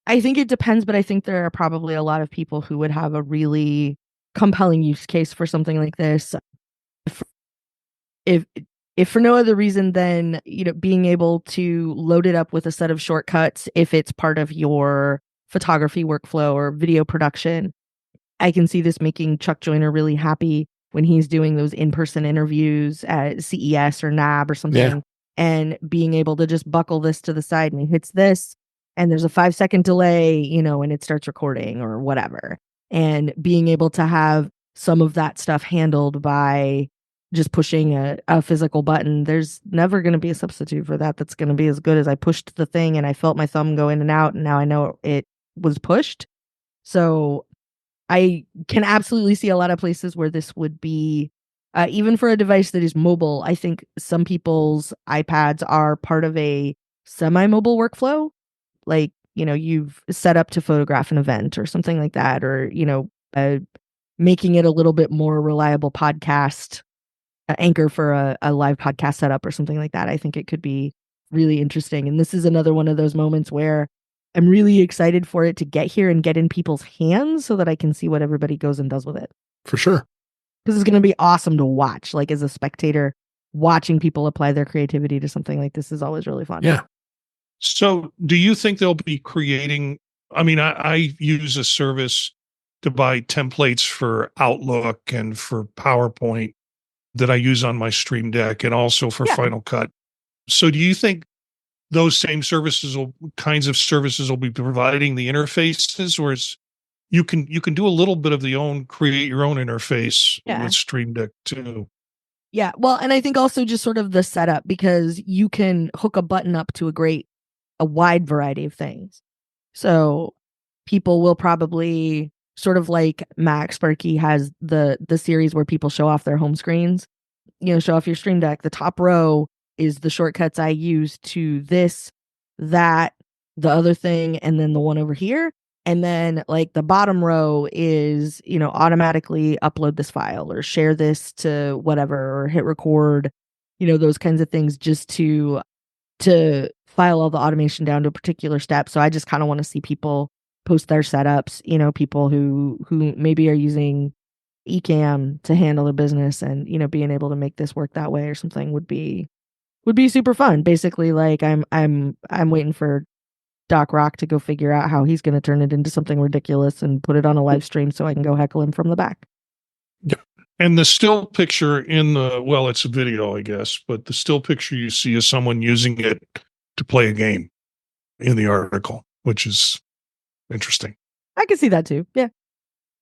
it depends, but I think there are probably a lot of people who would have a really compelling use case for something like this. If for no other reason than, being able to load it up with a set of shortcuts, if it's part of your photography workflow or video production, I can see this making Chuck Joyner really happy when he's doing those in-person interviews at CES or NAB or something, and being able to just buckle this to the side and he hits this and there's a 5-second delay, and it starts recording or whatever. And being able to have some of that stuff handled by just pushing a physical button. There's never going to be a substitute for that that's going to be as good as I pushed the thing and I felt my thumb go in and out and now I know it was pushed. So I can absolutely see a lot of places where this would be, even for a device that is mobile. I think some people's iPads are part of a semi-mobile workflow. Like, you've set up to photograph an event or something like that, or, making it a little bit more reliable podcast anchor for a live podcast setup or something like that. I think it could be really interesting. And this is another one of those moments where I'm really excited for it to get here and get in people's hands so that I can see what everybody goes and does with it. For sure. Because it's going to be awesome to watch. Like, as a spectator, watching people apply their creativity to something like this is always really fun. Yeah. So do you think they'll be creating, I use a service to buy templates for Outlook and for PowerPoint that I use on my Stream Deck and also for Final Cut. So do you think those same kinds of services will be providing the interfaces, or you can do a little bit of create your own interface with Stream Deck too? Yeah. Well, and I think also just sort of the setup, because you can hook a button up to a wide variety of things. So people will probably, sort of like Mac Sparky has the series where people show off their home screens, show off your Stream Deck. The top row is the shortcuts I use to this, that, the other thing, and then the one over here. And then like the bottom row is, automatically upload this file or share this to whatever, or hit record, those kinds of things, just to file all the automation down to a particular step. So I just kind of want to see people post their setups, people who maybe are using Ecamm to handle their business, and, being able to make this work that way or something would be super fun. Basically, like I'm waiting for Doc Rock to go figure out how he's going to turn it into something ridiculous and put it on a live stream so I can go heckle him from the back. Yep. And the still picture it's a video, I guess, but the still picture you see is someone using it to play a game in the article, which is interesting. I can see that too. Yeah.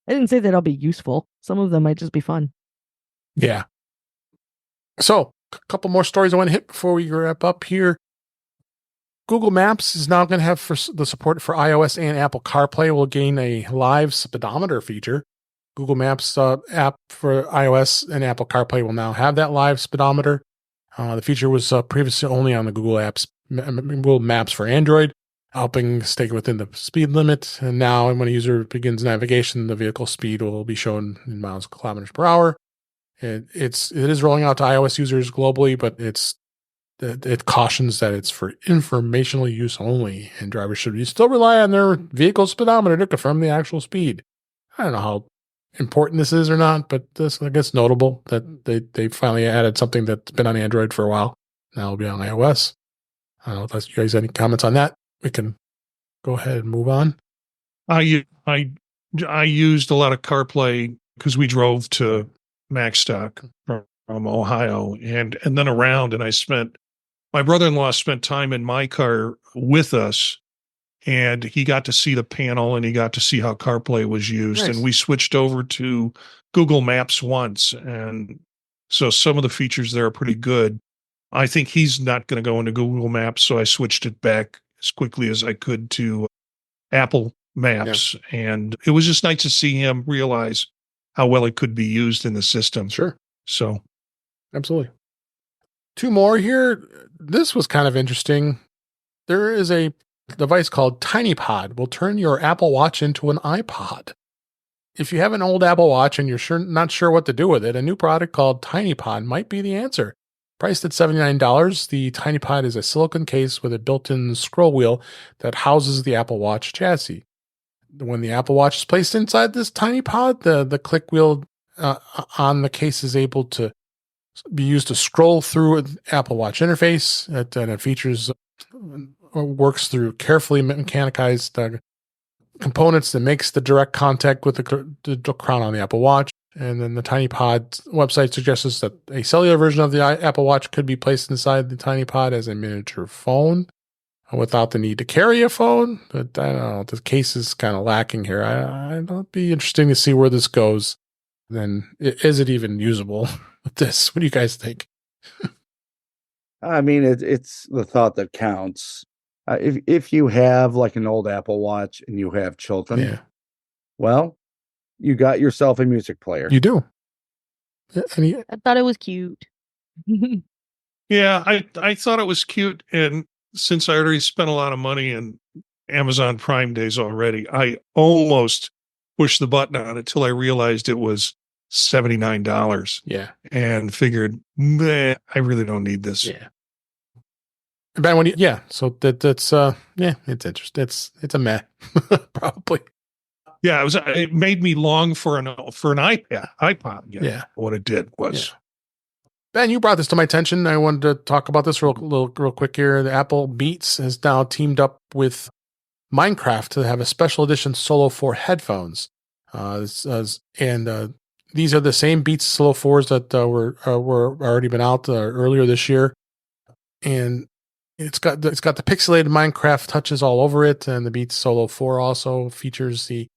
I didn't say that I'll be useful. Some of them might just be fun. Yeah. So, a couple more stories I want to hit before we wrap up here. Google Maps is now going to have the support for iOS and Apple CarPlay. Will gain a live speedometer feature. Google Maps app for iOS and Apple CarPlay will now have that live speedometer. The feature was previously only on the Google Maps for Android, helping stay within the speed limit. And now when a user begins navigation, the vehicle speed will be shown in kilometers per hour. It is rolling out to iOS users globally, but it cautions that it's for informational use only, and drivers should still rely on their vehicle speedometer to confirm the actual speed. I don't know how important this is or not, but this, I guess, notable that they finally added something that's been on Android for a while. Now it'll be on iOS. I don't know if you guys have any comments on that. We can go ahead and move on. I used a lot of CarPlay because we drove to Macstock from Ohio and then around, and my brother-in-law spent time in my car with us, and he got to see the panel and he got to see how CarPlay was used. Nice. And we switched over to Google Maps once. And so some of the features there are pretty good. I think he's not going to go into Google Maps, so I switched it back as quickly as I could to Apple Maps. And it was just nice to see him realize how well it could be used in the system. Sure. So, absolutely. Two more here. This was kind of interesting. There is a device called TinyPod. Will turn your Apple Watch into an iPod. If you have an old Apple Watch and you're not sure what to do with it, a new product called TinyPod might be the answer. Priced at $79, the TinyPod is a silicone case with a built-in scroll wheel that houses the Apple Watch chassis. When the Apple Watch is placed inside this TinyPod, the click wheel on the case is able to be used to scroll through an Apple Watch interface. It features works through carefully mechanized components that makes the direct contact with the crown on the Apple Watch. And then the TinyPod website suggests that a cellular version of the Apple Watch could be placed inside the TinyPod as a miniature phone without the need to carry a phone. But I don't know, the case is kind of lacking here. It'll be interesting to see where this goes. Then is it even usable with this? What do you guys think? I mean, it's the thought that counts. If you have like an old Apple Watch and you have children, well, you got yourself a music player. You do. I thought it was cute. Yeah, I thought it was cute. And since I already spent a lot of money in Amazon Prime days already, I almost pushed the button on it until I realized it was $79. Yeah. And figured, I really don't need this. Yeah. Ben, so that's it's interesting. It's a meh, probably. Yeah, it made me long for an iPod. Yeah, what it did was. Yeah. Ben, you brought this to my attention. I wanted to talk about this real quick here. The Apple Beats has now teamed up with Minecraft to have a special edition Solo 4 headphones. These are the same Beats Solo 4s that were already been out earlier this year, and it's got the pixelated Minecraft touches all over it. And the Beats Solo 4 also features the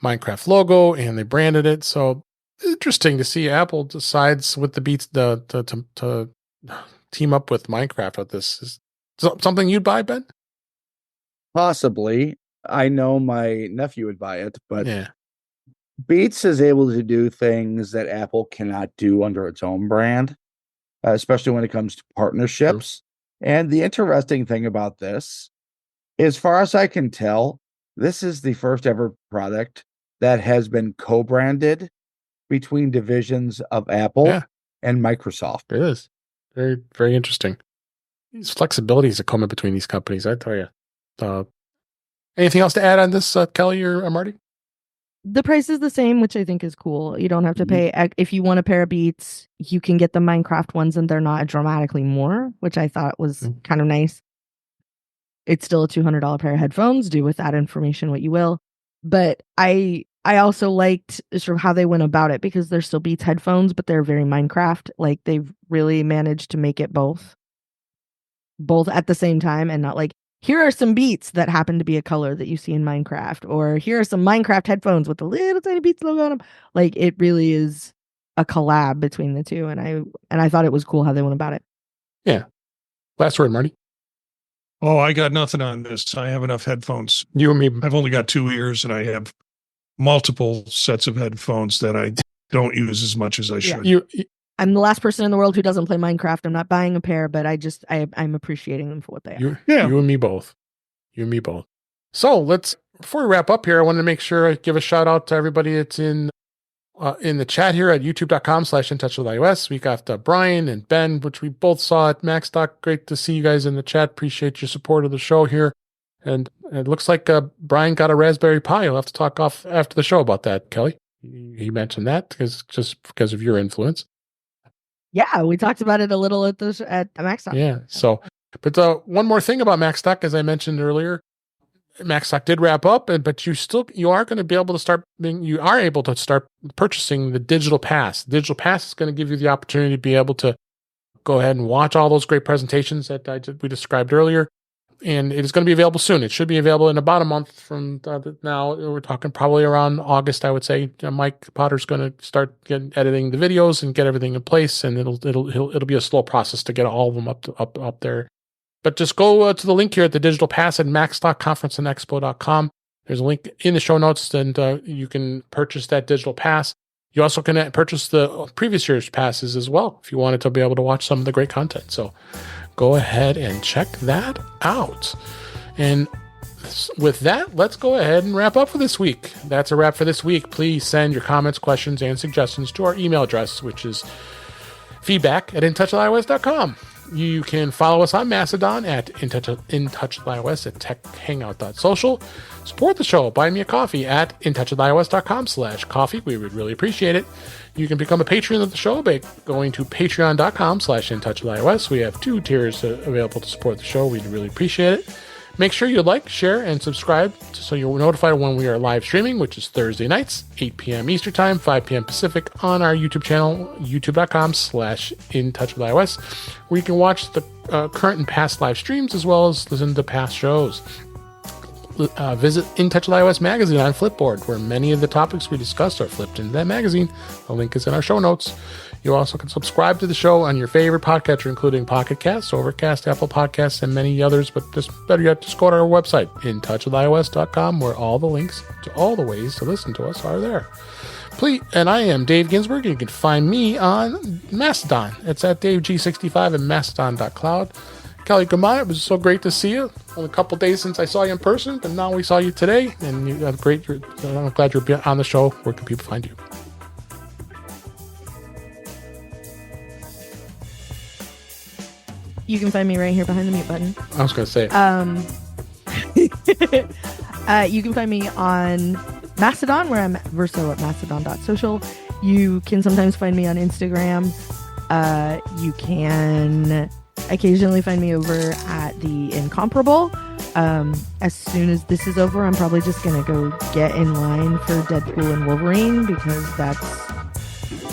Minecraft logo, and they branded it. So interesting to see Apple decides with the Beats to team up with Minecraft with this. Is something you'd buy, Ben? Possibly. I know my nephew would buy it, but Beats is able to do things that Apple cannot do under its own brand, especially when it comes to partnerships. And the interesting thing about this, as far as I can tell, this is the first ever product that has been co-branded between divisions of Apple and Microsoft. It is very, very interesting. These flexibilities that come in between these companies, I tell you. Anything else to add on this, Kelly or Marty? The price is the same, which I think is cool. You don't have to pay. If you want a pair of Beats, you can get the Minecraft ones, and they're not dramatically more, which I thought was kind of nice. It's still a $200 pair of headphones. Do with that information what you will. But I also liked sort of how they went about it, because they're still Beats headphones, but they're very Minecraft. Like, they've really managed to make it both at the same time, and not like, here are some Beats that happen to be a color that you see in Minecraft, or here are some Minecraft headphones with the little tiny Beats logo on them. Like, it really is a collab between the two, and I thought it was cool how they went about it. Yeah. Last word, Marty. Oh, I got nothing on this. I have enough headphones. You and me. I've only got 2 ears, and I have multiple sets of headphones that I don't use as much as I should. I'm the last person in the world who doesn't play Minecraft. I'm not buying a pair, but I'm appreciating them for what they are. You and me both. So before we wrap up here, I want to make sure I give a shout out to everybody that's in the chat here at youtube.com/intouchwithios. We got Brian and Ben, which we both saw at Macstock. Great to see you guys in the chat. Appreciate your support of the show here. And it looks like Brian got a Raspberry Pi. You'll have to talk off after the show about that, Kelly. He mentioned that because of your influence. Yeah, we talked about it a little at Macstock. Yeah. So, but one more thing about Macstock, as I mentioned earlier, Macstock did wrap up, but you are going to be able to start purchasing the digital pass. The digital pass is going to give you the opportunity to be able to go ahead and watch all those great presentations that we described earlier. And it is going to be available soon. It should be available in about a month from now. We're talking probably around August, I would say. Mike Potter's going to start editing the videos and get everything in place, and it'll be a slow process to get all of them up there. But just go to the link here at the Digital Pass at Macstockconferenceandexpo.com. There's a link in the show notes, and you can purchase that digital pass. You also can purchase the previous year's passes as well if you wanted to be able to watch some of the great content. So go ahead and check that out. And with that, let's go ahead and wrap up for this week. That's a wrap for this week. Please send your comments, questions, and suggestions to our email address, which is feedback@intouchwithios.com. You can follow us on Mastodon at intouchwithios at techhangout.social. Support the show. Buy me a coffee at intouchwithios.com/coffee. We would really appreciate it. You can become a patron of the show by going to patreon.com/intouchwithios. We have 2 tiers available to support the show. We'd really appreciate it. Make sure you like, share, and subscribe so you're notified when we are live streaming, which is Thursday nights, 8 p.m. Eastern Time, 5 p.m. Pacific, on our YouTube channel, youtube.com/intouchwithios, where you can watch the current and past live streams as well as listen to past shows. Visit In Touch with iOS magazine on Flipboard, where many of the topics we discussed are flipped into that magazine. The link is in our show notes. You also can subscribe to the show on your favorite podcatcher, including Pocket Casts, Overcast, Apple Podcasts, and many others. But just better yet, just go to our website, intouchwithios.com, where all the links to all the ways to listen to us are there. Please, and I am Dave Ginsburg. You can find me on Mastodon. It's at DaveG65 at mastodon.cloud. Kelly Guimont, it was so great to see you. Only a couple days since I saw you in person, but now we saw you today, and you have great. I'm glad you're on the show. Where can people find you? You can find me right here behind the mute button. I was going to say. You can find me on Mastodon, where I'm Verso at mastodon.social. You can sometimes find me on Instagram. You can occasionally find me over at the Incomparable. As soon as this is over, I'm probably just going to go get in line for Deadpool and Wolverine, because that's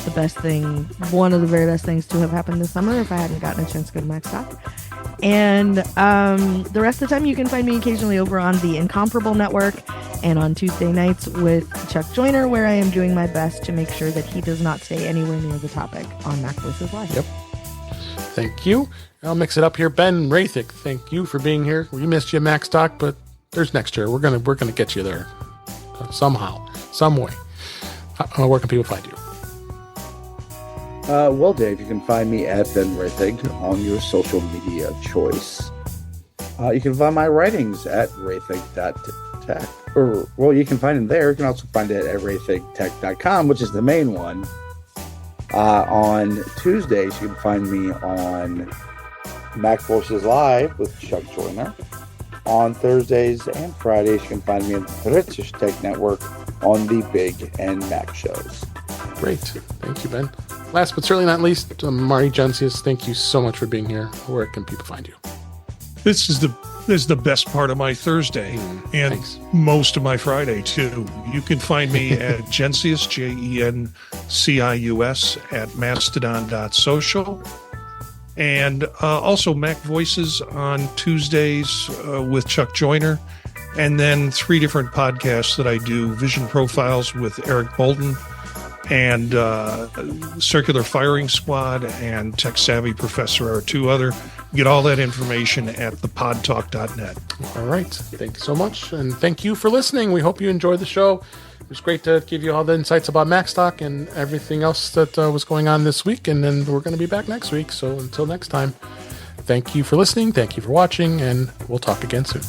the best thing, one of the very best things to have happened this summer if I hadn't gotten a chance to go to Macstock. And the rest of the time, you can find me occasionally over on the Incomparable Network and on Tuesday nights with Chuck Joyner, where I am doing my best to make sure that he does not stay anywhere near the topic on Mac Voices Live. Yep. Thank you. I'll mix it up here. Ben Roethig, thank you for being here. We missed you at Macstock, but there's next year. We're gonna get you there somehow, some way. Where can people find you? Well, Dave, you can find me at Ben Roethig on your social media of choice. You can find my writings at roethig.tech. You can find them there. You can also find it at roethigtech.com, which is the main one. On Tuesdays, you can find me on Mac Voices Live with Chuck Joyner. On Thursdays and Fridays, you can find me on the British Tech Network on the Big and Mac shows. Great. Thank you, Ben. Last but certainly not least, Marty Jencius, thank you so much for being here. Where can people find you? This is the best part of my Thursday and thanks. Most of my Friday too. You can find me at Jencius, JENCIUS at mastodon.social. And also Mac Voices on Tuesdays with Chuck Joyner. And then 3 different podcasts that I do, Vision Profiles with Eric Bolton, and Circular Firing Squad, and Tech Savvy Professor are 2 other. Get all that information at thepodtalk.net. All right. Thank you so much. And thank you for listening. We hope you enjoyed the show. It was great to give you all the insights about Macstock and everything else that was going on this week. And then we're going to be back next week. So until next time, thank you for listening. Thank you for watching. And we'll talk again soon.